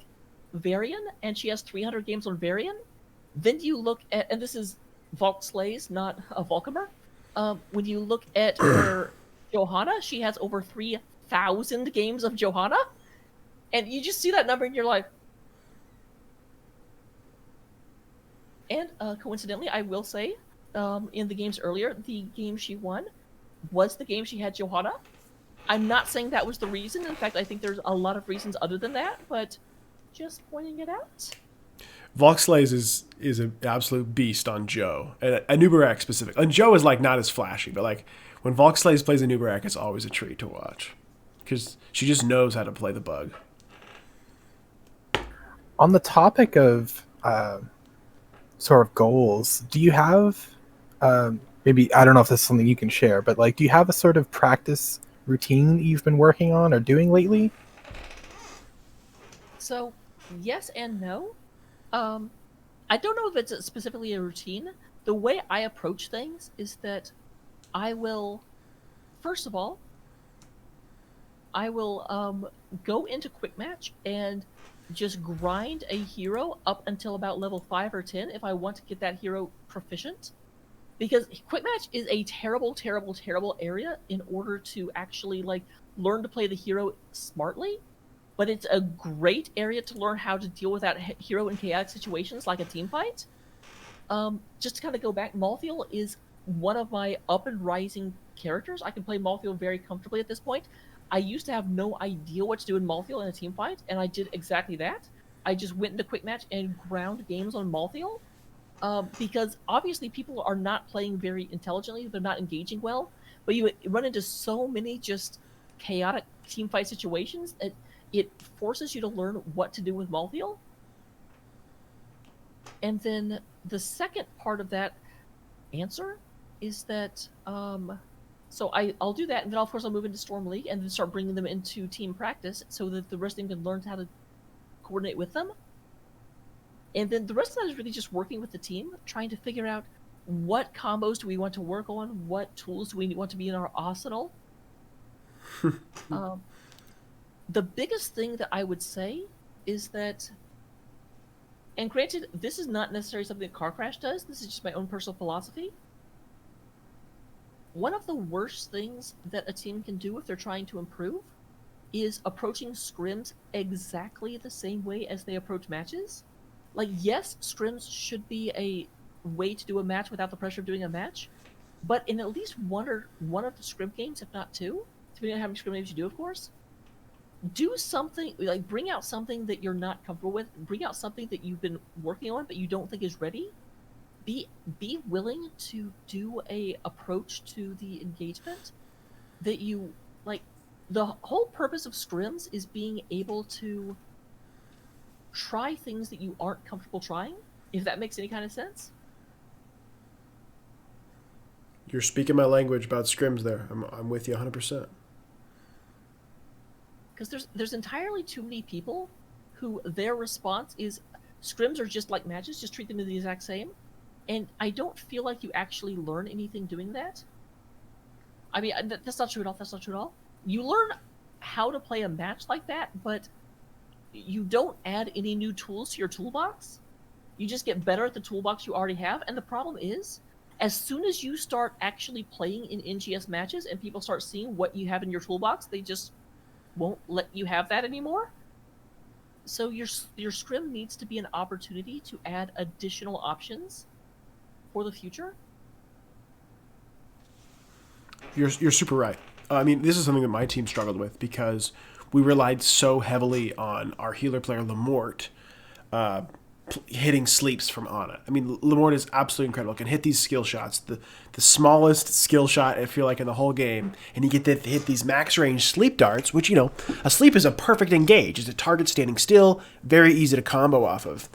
Varian, and she has 300 games on Varian. Then you look at, and this is Volk Slays, not a Volkamer. When you look at her Johanna, she has over 3,000 games of Johanna, and you just see that number and you're like. And coincidentally, I will say, in the games earlier, the game she won was the game she had Johanna. I'm not saying that was the reason. In fact, I think there's a lot of reasons other than that, but just pointing it out. Voxlays is an absolute beast on Joe, and a Nubarak specific. And Joe is like not as flashy, but like when Voxlays plays a Nubarak, it's always a treat to watch because she just knows how to play the bug. On the topic of sort of goals, do you have maybe, I don't know if this is something you can share, but like, do you have a sort of practice routine that you've been working on or doing lately? So, yes and no. I don't know if it's specifically a routine. The way I approach things is that I will, first of all, go into quick match and just grind a hero up until about level 5 or 10 if I want to get that hero proficient. Because quick match is a terrible, terrible, terrible area in order to actually like learn to play the hero smartly. But it's a great area to learn how to deal with that hero in chaotic situations like a team fight. Just to kind of go back, Malthael is one of my up and rising characters. I can play Malthael very comfortably at this point. I used to have no idea what to do in Malthael in a team fight, and I did exactly that. I just went into quick match and ground games on Malthael. Because obviously people are not playing very intelligently, they're not engaging well, but you run into so many just chaotic team fight situations that it forces you to learn what to do with Malthael. And then the second part of that answer is that, so I'll do that, and then of course I'll move into Storm League and then start bringing them into team practice so that the rest of them can learn how to coordinate with them. And then the rest of that is really just working with the team, trying to figure out what combos do we want to work on, what tools do we want to be in our arsenal. The biggest thing that I would say is that And granted, this is not necessarily something that Car Crash does. This is just my own personal philosophy. One of the worst things that a team can do if they're trying to improve is approaching scrims exactly the same way as they approach matches. Like, yes, scrims should be a way to do a match without the pressure of doing a match, but in at least one of the scrim games, if not two, depending on how many scrim games you do, of course, do something, like bring out something that you're not comfortable with, bring out something that you've been working on but you don't think is ready. Be willing to do a approach to the engagement that you like. The whole purpose of scrims is being able to try things that you aren't comfortable trying, if that makes any kind of sense. You're speaking my language about scrims there. I'm with you 100%. Because there's entirely too many people who their response is scrims are just like matches, just treat them the exact same. And I don't feel like you actually learn anything doing that. I mean, that's not true at all. That's not true at all. You learn how to play a match like that, but you don't add any new tools to your toolbox. You just get better at the toolbox you already have. And the problem is, as soon as you start actually playing in NGS matches and people start seeing what you have in your toolbox, they just won't let you have that anymore. So your scrim needs to be an opportunity to add additional options for the future. You're super right. I mean, this is something that my team struggled with because we relied so heavily on our healer player Lamort hitting sleeps from Ana. I mean, Lamort is absolutely incredible. Can hit these skill shots, the smallest skill shot I feel like in the whole game, and he get to hit these max range sleep darts, which a sleep is a perfect engage. It's a target standing still, very easy to combo off of.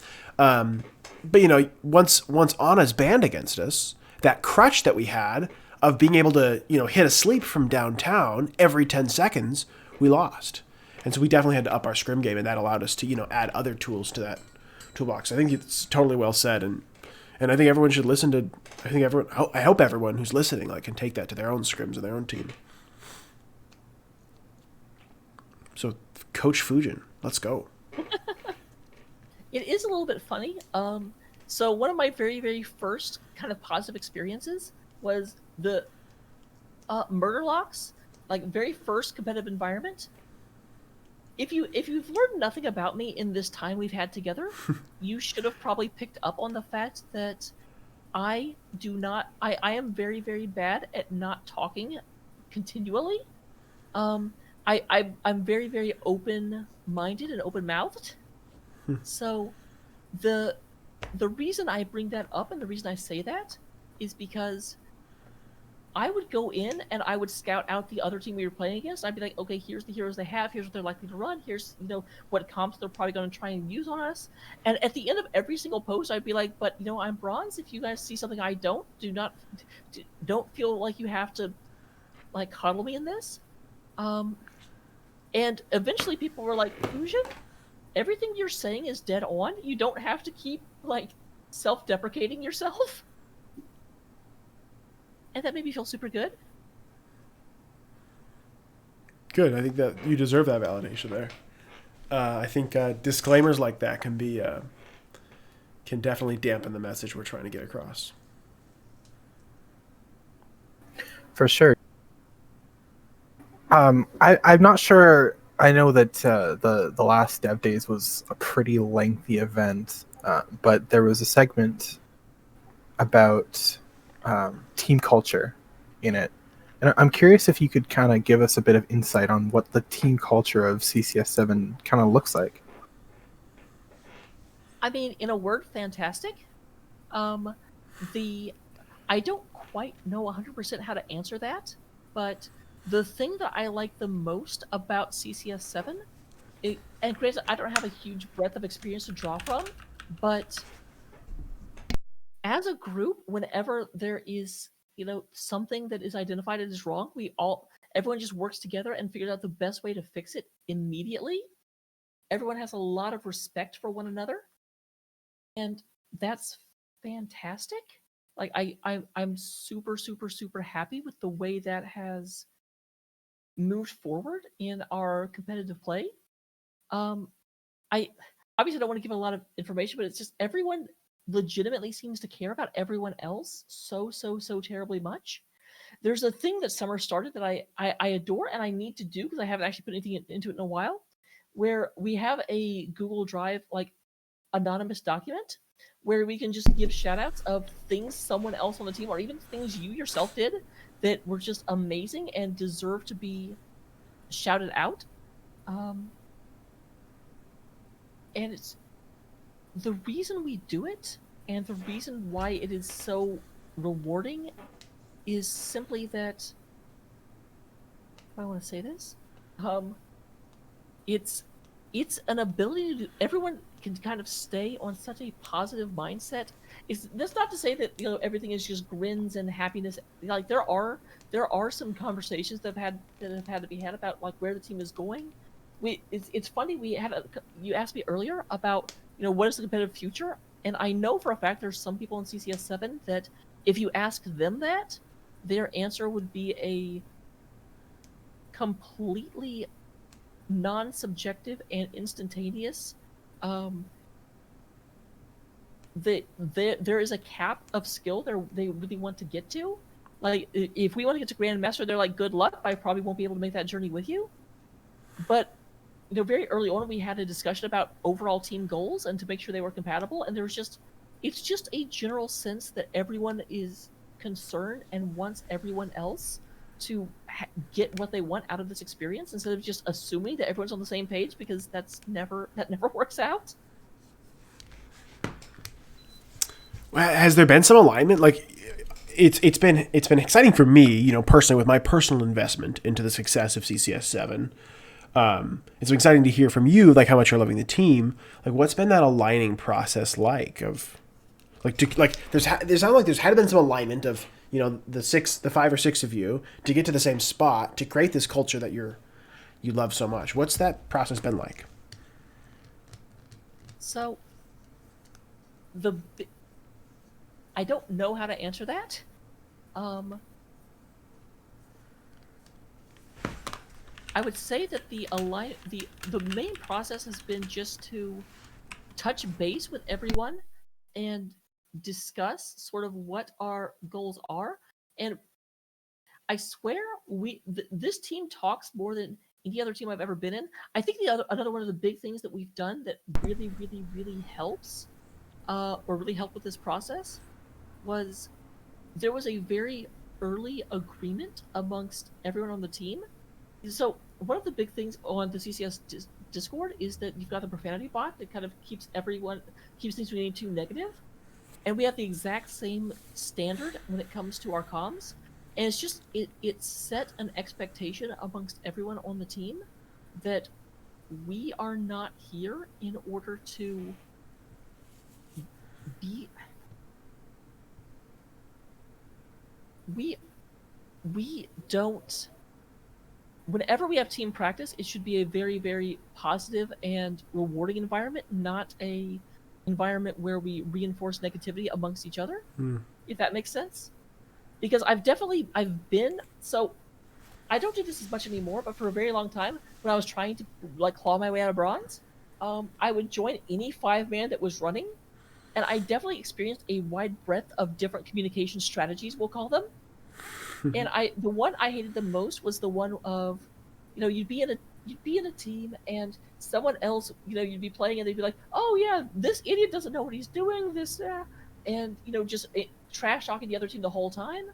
But once Ana's banned against us, that crutch that we had of being able to hit a sleep from downtown every 10 seconds, we lost. And so we definitely had to up our scrim game, and that allowed us to add other tools to that toolbox. I think it's totally well said, and I think everyone should listen to. I hope everyone who's listening can take that to their own scrims and their own team. So, Coach Fujin, let's go. It is a little bit funny. So one of my very, very first kind of positive experiences was the Murder Locks, like very first competitive environment. If you've learned nothing about me in this time we've had together, you should have probably picked up on the fact that I am very, very bad at not talking continually. I'm very, very open-minded and open-mouthed. So the reason I bring that up and the reason I say that is because I would go in and I would scout out the other team we were playing against. I'd be like, okay, here's the heroes they have. Here's what they're likely to run. Here's what comps they're probably going to try and use on us. And at the end of every single post, I'd be like, but I'm bronze. If you guys see something I don't, don't feel like you have to coddle me in this. And eventually people were like, Fusion, everything you're saying is dead on. You don't have to keep self-deprecating yourself. And that made me feel super good. Good. I think that you deserve that validation there. I think disclaimers like that can definitely dampen the message we're trying to get across. For sure. I'm not sure. I know that the last Dev Days was a pretty lengthy event, but there was a segment about team culture in it. And I'm curious if you could kind of give us a bit of insight on what the team culture of CCS7 kind of looks like. I mean, in a word, fantastic. I don't quite know 100% how to answer that, but the thing that I like the most about CCS7, and granted, I don't have a huge breadth of experience to draw from, but as a group, whenever there is, something that is identified as wrong, everyone just works together and figures out the best way to fix it immediately. Everyone has a lot of respect for one another, and that's fantastic. I'm super, super, super happy with the way that has moved forward in our competitive play. I obviously I don't want to give a lot of information, but it's just everyone legitimately seems to care about everyone else so terribly much. There's a thing that Summer started that I adore and I need to do because I haven't actually put anything into it in a while, where we have a Google Drive like anonymous document where we can just give shout outs of things someone else on the team or even things you yourself did that were just amazing and deserve to be shouted out. And it's the reason we do it and the reason why it is so rewarding is simply that I want to say this. It's an ability to everyone can kind of stay on such a positive mindset. That's not to say that everything is just grins and happiness. Like there are some conversations that have had to be had about like where the team is going. It's funny you asked me earlier about what is the competitive future, and I know for a fact there's some people in CCS 7 that if you ask them that, their answer would be a completely non-subjective and instantaneous. There is a cap of skill they really want to get to. Like if we want to get to Grandmaster, they're like, good luck. I probably won't be able to make that journey with you. But very early on, we had a discussion about overall team goals and to make sure they were compatible. And it's just a general sense that everyone is concerned and wants everyone else to get what they want out of this experience instead of just assuming that everyone's on the same page, because that never works out. Has there been some alignment? Like it's been exciting for me, personally, with my personal investment into the success of CCS 7. It's exciting to hear from you, like how much you're loving the team. Like, what's been that aligning process like? Of there's had been some alignment of the 5 or 6 of you to get to the same spot to create this culture that you love so much. What's that process been like? So I don't know how to answer that. I would say that the main process has been just to touch base with everyone and discuss sort of what our goals are. And I swear this team talks more than any other team I've ever been in. I think another one of the big things that we've done that really helps or really helped with this process was there was a very early agreement amongst everyone on the team. So one of the big things on the CCS Discord is that you've got the profanity bot that kind of keeps things from getting too negative. And we have the exact same standard when it comes to our comms. And it's just, it set an expectation amongst everyone on the team that we are not here in order to be... We don't... Whenever we have team practice, it should be a very, very positive and rewarding environment, not a environment where we reinforce negativity amongst each other, if that makes sense. Because I've been, so I don't do this as much anymore, but for a very long time, when I was trying to like claw my way out of bronze, I would join any 5-man that was running, and I definitely experienced a wide breadth of different communication strategies, we'll call them. And the one I hated the most was the one of, you'd be in a team and someone else, you'd be playing and they'd be like, oh yeah, this idiot doesn't know what he's doing, and just trash talking the other team the whole time.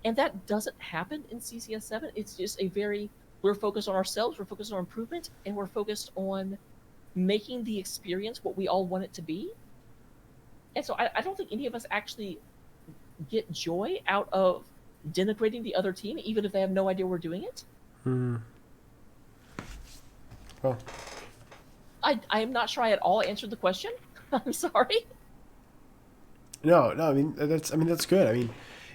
And that doesn't happen in CCS 7. It's just we're focused on ourselves, we're focused on improvement, and we're focused on making the experience what we all want it to be. And so I don't think any of us actually get joy out of denigrating the other team, even if they have no idea we're doing it. Well, I am not sure I at all answered the question. I'm sorry. No. I mean that's good. I mean,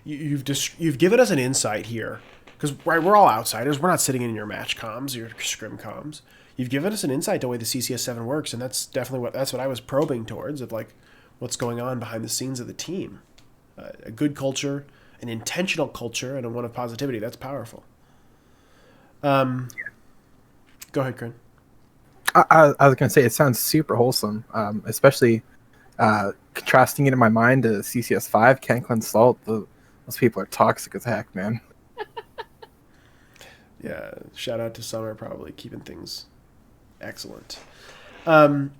you've given us an insight here, because we're all outsiders. We're not sitting in your match comms, your scrim comms. You've given us an insight to the way the CCS 7 works, and that's definitely what I was probing towards, of like what's going on behind the scenes of the team. A good culture, an intentional culture, and a one of positivity. That's powerful. Go ahead, Corinne. I was gonna say it sounds super wholesome, especially contrasting it in my mind to CCS5, Ken Cleanse Salt. Those people are toxic as heck, man. Yeah, shout out to Summer, probably keeping things excellent. Um,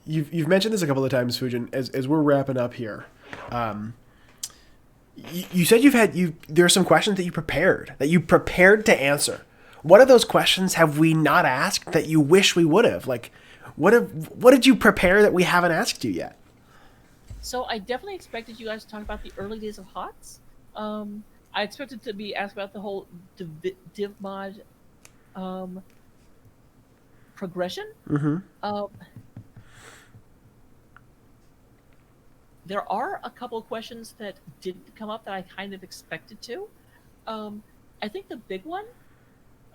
you've mentioned this a couple of times, Fujin. As we're wrapping up here, you said there are some questions that you prepared to answer. What of those questions have we not asked that you wish we would have? Like, what did you prepare that we haven't asked you yet? So I definitely expected you guys to talk about the early days of HOTS. I expected to be asked about the whole div mod progression. Mm-hmm. There are a couple of questions that didn't come up that I kind of expected to. I think the big one.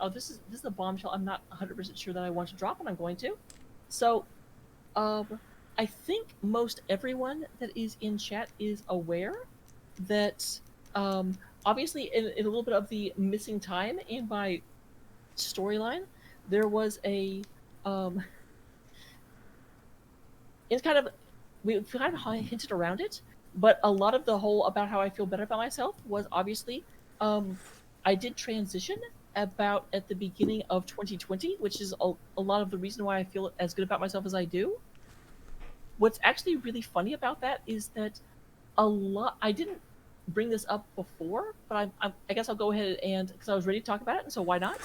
Oh, this is a bombshell. I'm not 100% sure that I want to drop, and I'm going to. So, I think most everyone that is in chat is aware that, obviously, in a little bit of the missing time in my storyline, there was a it's kind of we've kind of hinted around it, but a lot of the whole about how I feel better about myself was obviously I did transition about at the beginning of 2020, which is a lot of the reason why I feel as good about myself as I do. What's actually really funny about that is that I didn't bring this up before, but I guess I'll go ahead and because I was ready to talk about it, and so why not?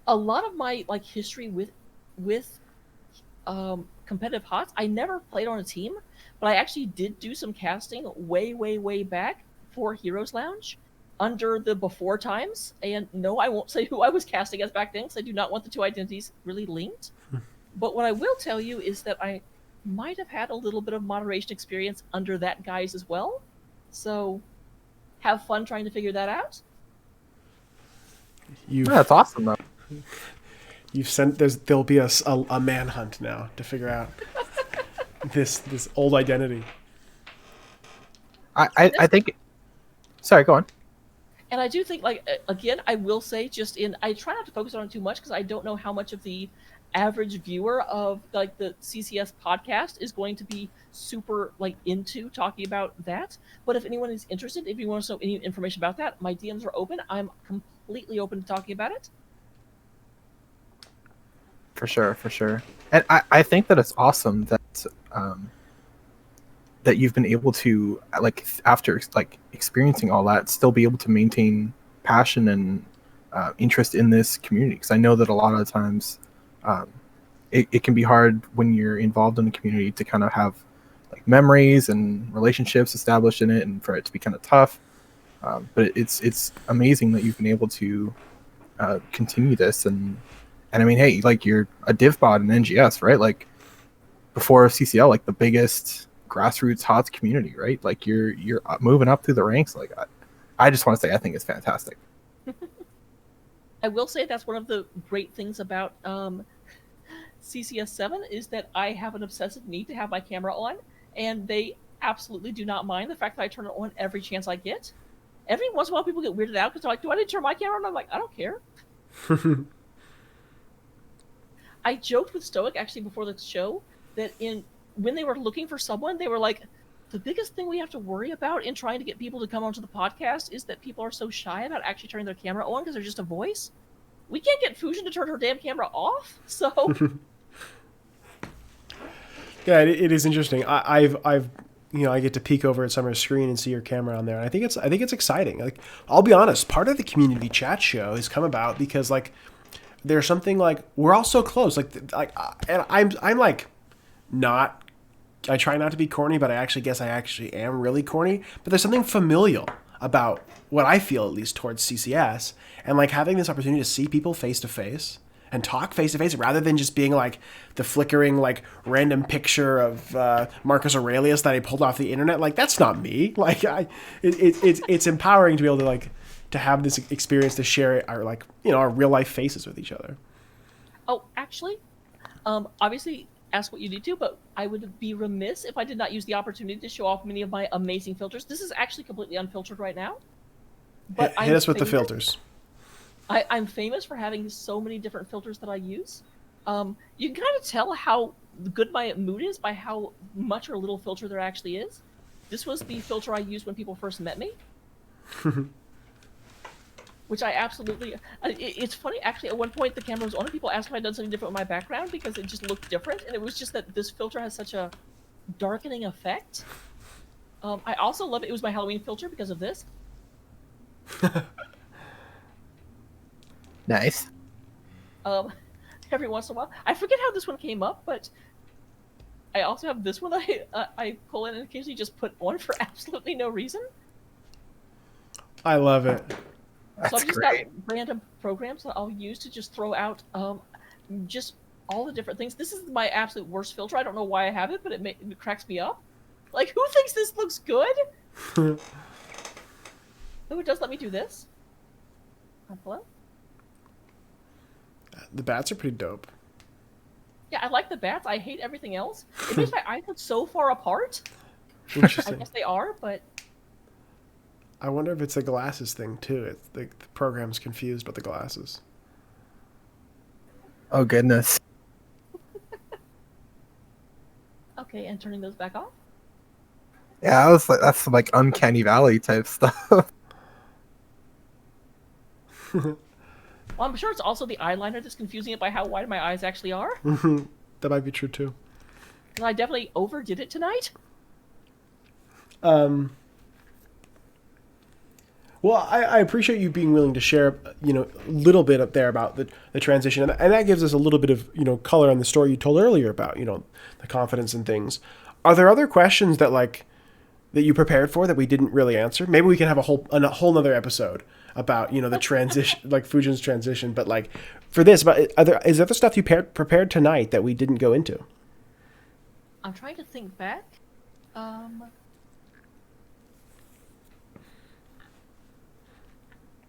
A lot of my like history with competitive HOTS, I never played on a team, but I actually did do some casting way back for Heroes Lounge under the before times. And no, I won't say who I was casting as back then because I do not want the two identities really linked. But what I will tell you is that I might have had a little bit of moderation experience under that guise as well. So have fun trying to figure that out. That's awesome, though. You've sent there'll be a manhunt now to figure out this old identity. I think. Sorry, go on. And I do think, like, again, I will say I try not to focus on it too much because I don't know how much of the average viewer of like the CCS podcast is going to be super like into talking about that. But if anyone is interested, if you want to know any information about that, my DMs are open. I'm completely open to talking about it. For sure. And I think that it's awesome that that you've been able to, like, after like experiencing all that, still be able to maintain passion and interest in this community. Because I know that a lot of times it can be hard when you're involved in the community to kind of have like memories and relationships established in it, and for it to be kind of tough. But it's amazing that you've been able to continue this. And I mean, hey, like, you're a div bot in NGS, right? Like, before CCL, like the biggest grassroots HOTS community, right? Like, you're moving up through the ranks. Like, I just want to say I think it's fantastic. I will say that's one of the great things about CCS7 is that I have an obsessive need to have my camera on, and they absolutely do not mind the fact that I turn it on every chance I get. Every once in a while, people get weirded out because they're like, "Do I need to turn my camera on?" I'm like, "I don't care." I joked with Stoic actually before the show that when they were looking for someone, they were like, the biggest thing we have to worry about in trying to get people to come onto the podcast is that people are so shy about actually turning their camera on because they're just a voice. We can't get Fujin to turn her damn camera off, so. Yeah, it is interesting. I've I get to peek over at Summer's screen and see your camera on there, and I think it's exciting. Like, I'll be honest, part of the community chat show has come about because like there's something like we're all so close, and I'm like not. I try not to be corny, but I actually am really corny. But there's something familial about what I feel, at least towards CCS, and like having this opportunity to see people face to face and talk face to face rather than just being like the flickering like random picture of Marcus Aurelius that I pulled off the internet. Like, that's not me. Like, it's empowering to be able to like to have this experience to share our like our real life faces with each other. Oh, actually, obviously, ask what you need to, but I would be remiss if I did not use the opportunity to show off many of my amazing filters. This is actually completely unfiltered right now. But hit us with the filters. I'm famous for having so many different filters that I use. You can kind of tell how good my mood is by how much or little filter there actually is. This was the filter I used when people first met me, which I absolutely. It's funny, actually. At one point, the camera was on, and people asked if I'd done something different with my background because it just looked different, and it was just that this filter has such a darkening effect. I also love it. It was my Halloween filter because of this. Nice. Every once in a while, I forget how this one came up, but I also have this one I pull in and occasionally just put on for absolutely no reason. I love it. That's So I've just great. got random programs that I'll use to just throw out just all the different things. This is my absolute worst filter. I don't know why I have it, but it cracks me up. Like, who thinks this looks good? Oh, it does let me do this. Hello? The bats are pretty dope. Yeah, I like the bats. I hate everything else. It makes my eyes look so far apart. I Interesting. guess they are, but I wonder if it's a glasses thing too. It's the program's confused about the glasses. Oh goodness. okay. And turning those back off. Yeah, that's like uncanny valley type stuff. Well, I'm sure it's also the eyeliner that's confusing it by how wide my eyes actually are. That might be true too. And I definitely overdid it tonight. Well, I appreciate you being willing to share, a little bit up there about the transition, and that gives us a little bit of, color on the story you told earlier about, the confidence and things. Are there other questions that you prepared for that we didn't really answer? Maybe we can have a whole nother episode about, the transition, like Fujin's transition. But like for this, is there other stuff you prepared tonight that we didn't go into? I'm trying to think back.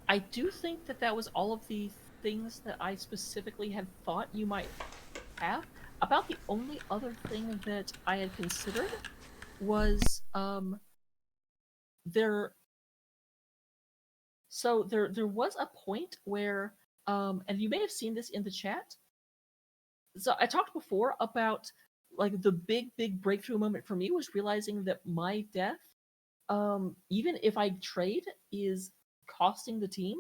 I do think that was all of the things that I specifically had thought you might have. About the only other thing that I had considered was there. So there was a point where and you may have seen this in the chat. So I talked before about like the big breakthrough moment for me was realizing that my death, even if I trade, is costing the team.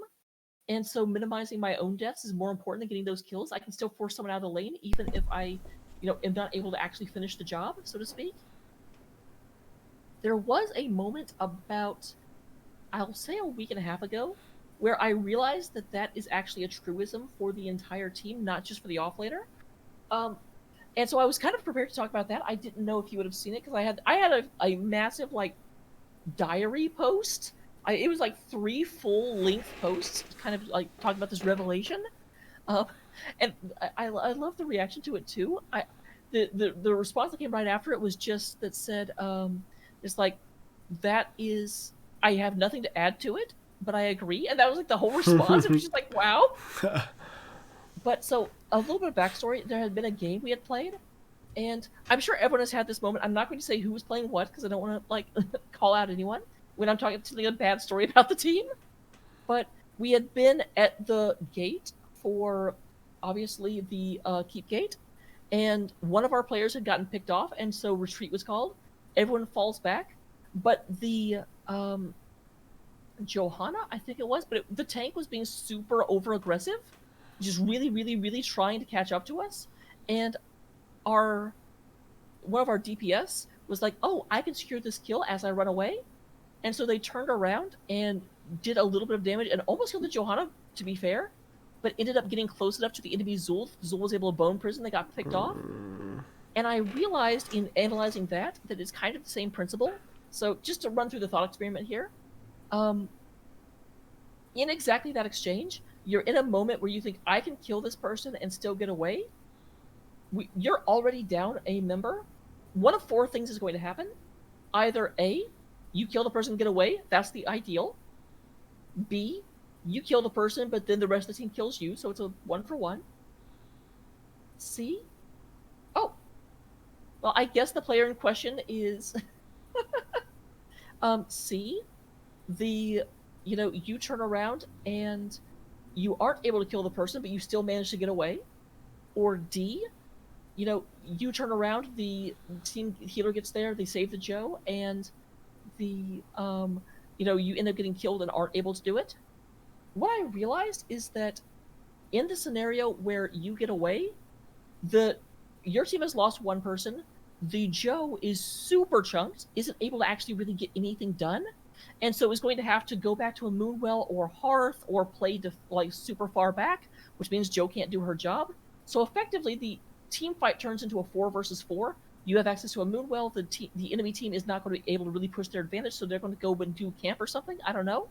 And so minimizing my own deaths is more important than getting those kills. I can still force someone out of the lane, even if I, am not able to actually finish the job, so to speak. There was a moment about, I'll say a week and a half ago, where I realized that is actually a truism for the entire team, not just for the offlaner. And so I was kind of prepared to talk about that. I didn't know if you would have seen it because I had a massive like diary post. It was like 3 full-length posts, kind of like talking about this revelation, and I love the reaction to it too. The response that came right after it was just that said, it's like that is I have nothing to add to it, but I agree, and that was like the whole response. It was just like wow. But so a little bit of backstory: there had been a game we had played, and I'm sure everyone has had this moment. I'm not going to say who was playing what because I don't want to like call out anyone when I'm telling a bad story about the team. But we had been at the gate for, obviously, the keep gate, and one of our players had gotten picked off, and so retreat was called. Everyone falls back, but the Johanna, I think it was, but the tank was being super over-aggressive, just really trying to catch up to us, and one of our DPS was like, oh, I can secure this kill as I run away. And so they turned around and did a little bit of damage and almost killed the Johanna, to be fair, but ended up getting close enough to the enemy Zul. Zul was able to bone prison. They got picked off. And I realized in analyzing that it's kind of the same principle. So just to run through the thought experiment here, in exactly that exchange, you're in a moment where you think, I can kill this person and still get away. You're already down a member. One of 4 things is going to happen. Either A, you kill the person and get away. That's the ideal. B, you kill the person, but then the rest of the team kills you, so it's a 1-for-1. C, oh, well, I guess the player in question is C, you turn around and you aren't able to kill the person, but you still manage to get away. Or D, you turn around, the team healer gets there, they save the Joe, and the you end up getting killed and aren't able to do it. What I realized is that in the scenario where you get away, your team has lost one person. The Joe is super chunked, isn't able to actually really get anything done, and so is going to have to go back to a Moonwell or Hearth or play like super far back, which means Joe can't do her job. So effectively, the team fight turns into a 4 versus 4. You have access to a Moonwell. The enemy team is not going to be able to really push their advantage, so they're going to go and do camp or something. I don't know.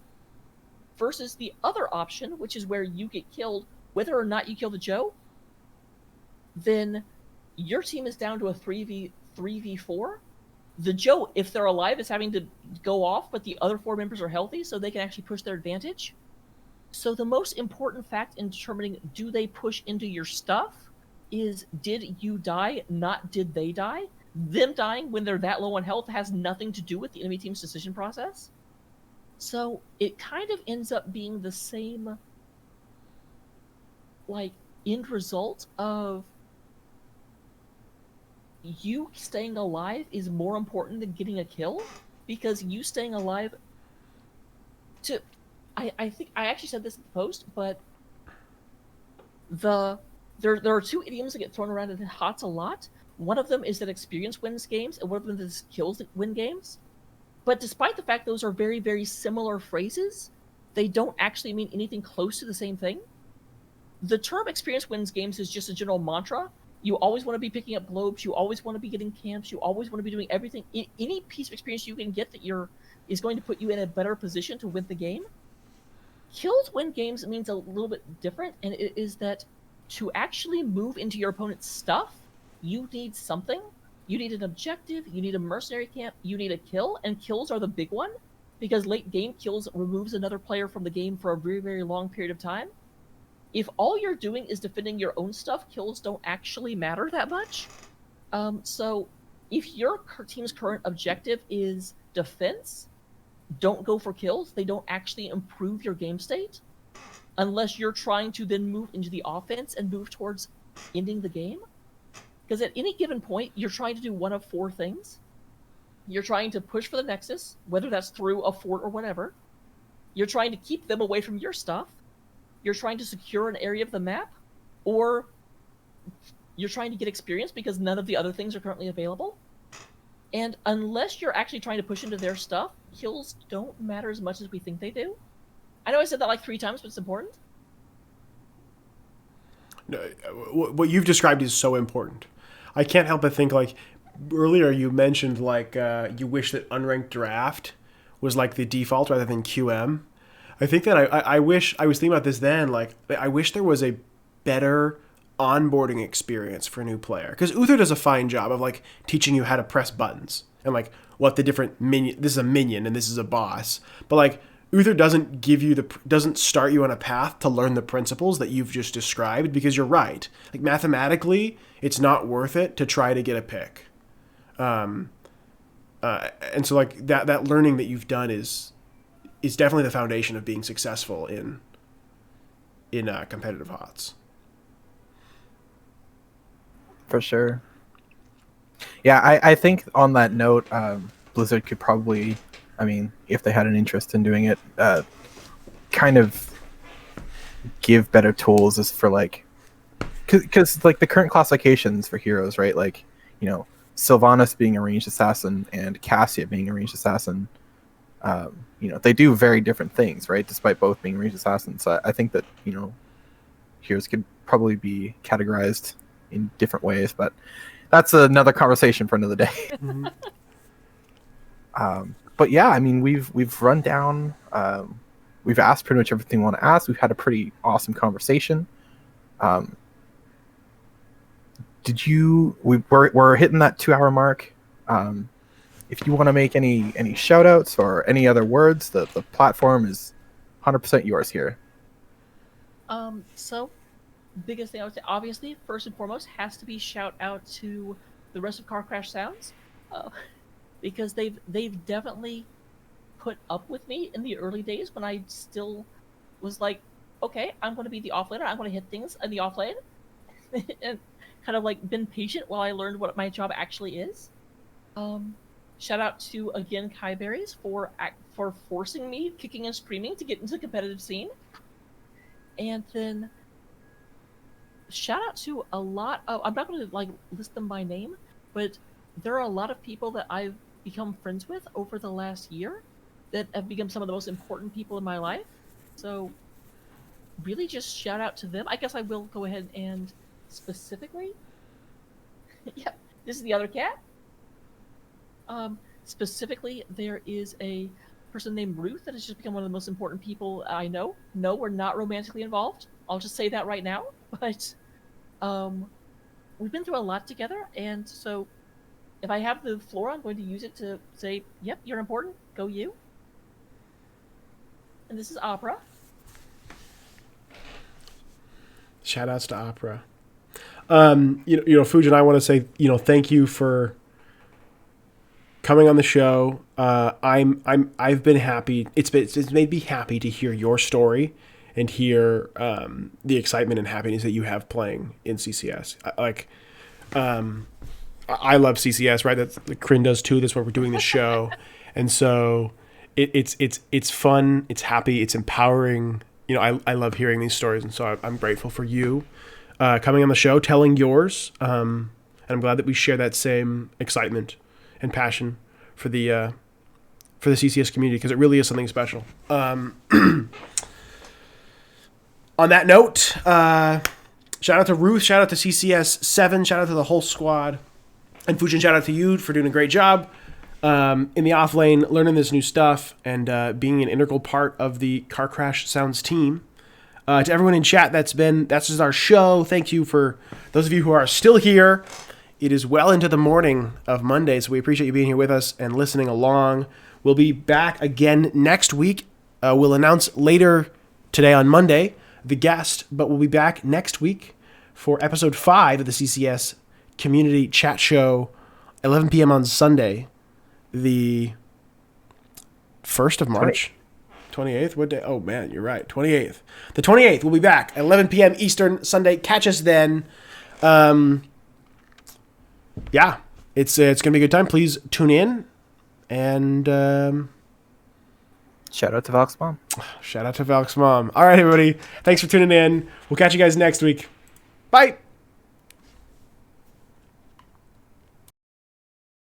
Versus the other option, which is where you get killed, whether or not you kill the Joe, then your team is down to a 3v4. The Joe, if they're alive, is having to go off, but the other 4 members are healthy, so they can actually push their advantage. So the most important fact in determining do they push into your stuff is, did you die, not did they die. Them dying when they're that low on health has nothing to do with the enemy team's decision process. So it kind of ends up being the same end result of you staying alive is more important than getting a kill, because you staying alive I think I actually said this in the post, but there are 2 idioms that get thrown around in HOTS a lot. One of them is that experience wins games, and one of them is kills that win games. But despite the fact those are very, very similar phrases, they don't actually mean anything close to the same thing. The term experience wins games is just a general mantra. You always want to be picking up globes, you always want to be getting camps, you always want to be doing everything. Any piece of experience you can get that is going to put you in a better position to win the game. Kills win games means a little bit different, and it is that to actually move into your opponent's stuff, you need something. You need an objective, you need a mercenary camp, you need a kill, and kills are the big one, because late game kills removes another player from the game for a very, very long period of time. If all you're doing is defending your own stuff, kills don't actually matter that much. So if your team's current objective is defense, don't go for kills. They don't actually improve your game state unless you're trying to then move into the offense and move towards ending the game. Because at any given point, you're trying to do one of 4 things. You're trying to push for the Nexus, whether that's through a fort or whatever. You're trying to keep them away from your stuff. You're trying to secure an area of the map. Or you're trying to get experience because none of the other things are currently available. And unless you're actually trying to push into their stuff, kills don't matter as much as we think they do. I know I said that like 3 times, but it's important. No, what you've described is so important. I can't help but think, like, earlier you mentioned, like, you wish that unranked draft was like the default rather than QM. I think that I wish, I was thinking about this then, like, I wish there was a better onboarding experience for a new player, because Uther does a fine job of like teaching you how to press buttons and like what the different minion, this is a minion and this is a boss, but like Uther doesn't doesn't start you on a path to learn the principles that you've just described, because you're right, like mathematically it's not worth it to try to get a pick, and so like that learning that you've done is definitely the foundation of being successful in competitive HOTS. For sure. Yeah, I think on that note, Blizzard could probably, I mean, if they had an interest in doing it, kind of give better tools as for like, because like the current classifications for heroes, right? Like, you know, Sylvanas being a ranged assassin and Cassia being a ranged assassin, you know, they do very different things, right? Despite both being ranged assassins. So I think that, you know, heroes could probably be categorized in different ways, but that's another conversation for another day. Mm-hmm. But yeah, I mean, we've run down, we've asked pretty much everything we want to ask. We've had a pretty awesome conversation. We're hitting that 2-hour mark. If you want to make any shout outs or any other words, the platform is 100% yours here. So biggest thing I would say, obviously, first and foremost, has to be shout out to the rest of Car Crash Sounds, because they've definitely put up with me in the early days when I still was like, okay, I'm going to be the offlaner. I'm going to hit things in the offlane, and kind of like been patient while I learned what my job actually is. Shout out to again Kaiberries for forcing me, kicking and screaming, to get into the competitive scene, and then shout out to a lot of, I'm not going to like list them by name, but there are a lot of people that I've become friends with over the last year that have become some of the most important people in my life. So really just shout out to them. I guess I will go ahead and specifically, yeah, this is the other cat. Specifically, there is a person named Ruth that has just become one of the most important people I know. No, we're not romantically involved. I'll just say that right now. But we've been through a lot together, and so if I have the floor, I'm going to use it to say, yep, you're important. Go you. And this is Opera. Shout outs to Opera. Fujin, I want to say, thank you for coming on the show. I've been happy. It's made me happy to hear your story and hear the excitement and happiness that you have playing in CCS. I love CCS, right? That's the Kryn does too. That's why we're doing the show, and so it's fun. It's happy. It's empowering. I love hearing these stories, and so I'm grateful for you coming on the show, telling yours. And I'm glad that we share that same excitement and passion for the CCS community, because it really is something special. On that note, shout out to Ruth, shout out to CCS7, shout out to the whole squad, and Fujin, shout out to you for doing a great job in the off lane, learning this new stuff, and being an integral part of the Car Crash Sounds team. To everyone in chat, that's just our show. Thank you for those of you who are still here. It is well into the morning of Monday, so we appreciate you being here with us and listening along. We'll be back again next week. We'll announce later today on Monday the guest, but we'll be back next week for episode 5 of the CCS Community Chat Show, 11 p.m. on Sunday, the 1st of March. 28th? What day? Oh, man, you're right. 28th. The 28th, we'll be back at 11 p.m. Eastern Sunday. Catch us then. Yeah, it's going to be a good time. Please tune in. And shout out to Valk's mom. Shout out to Valk's mom. All right, everybody. Thanks for tuning in. We'll catch you guys next week. Bye.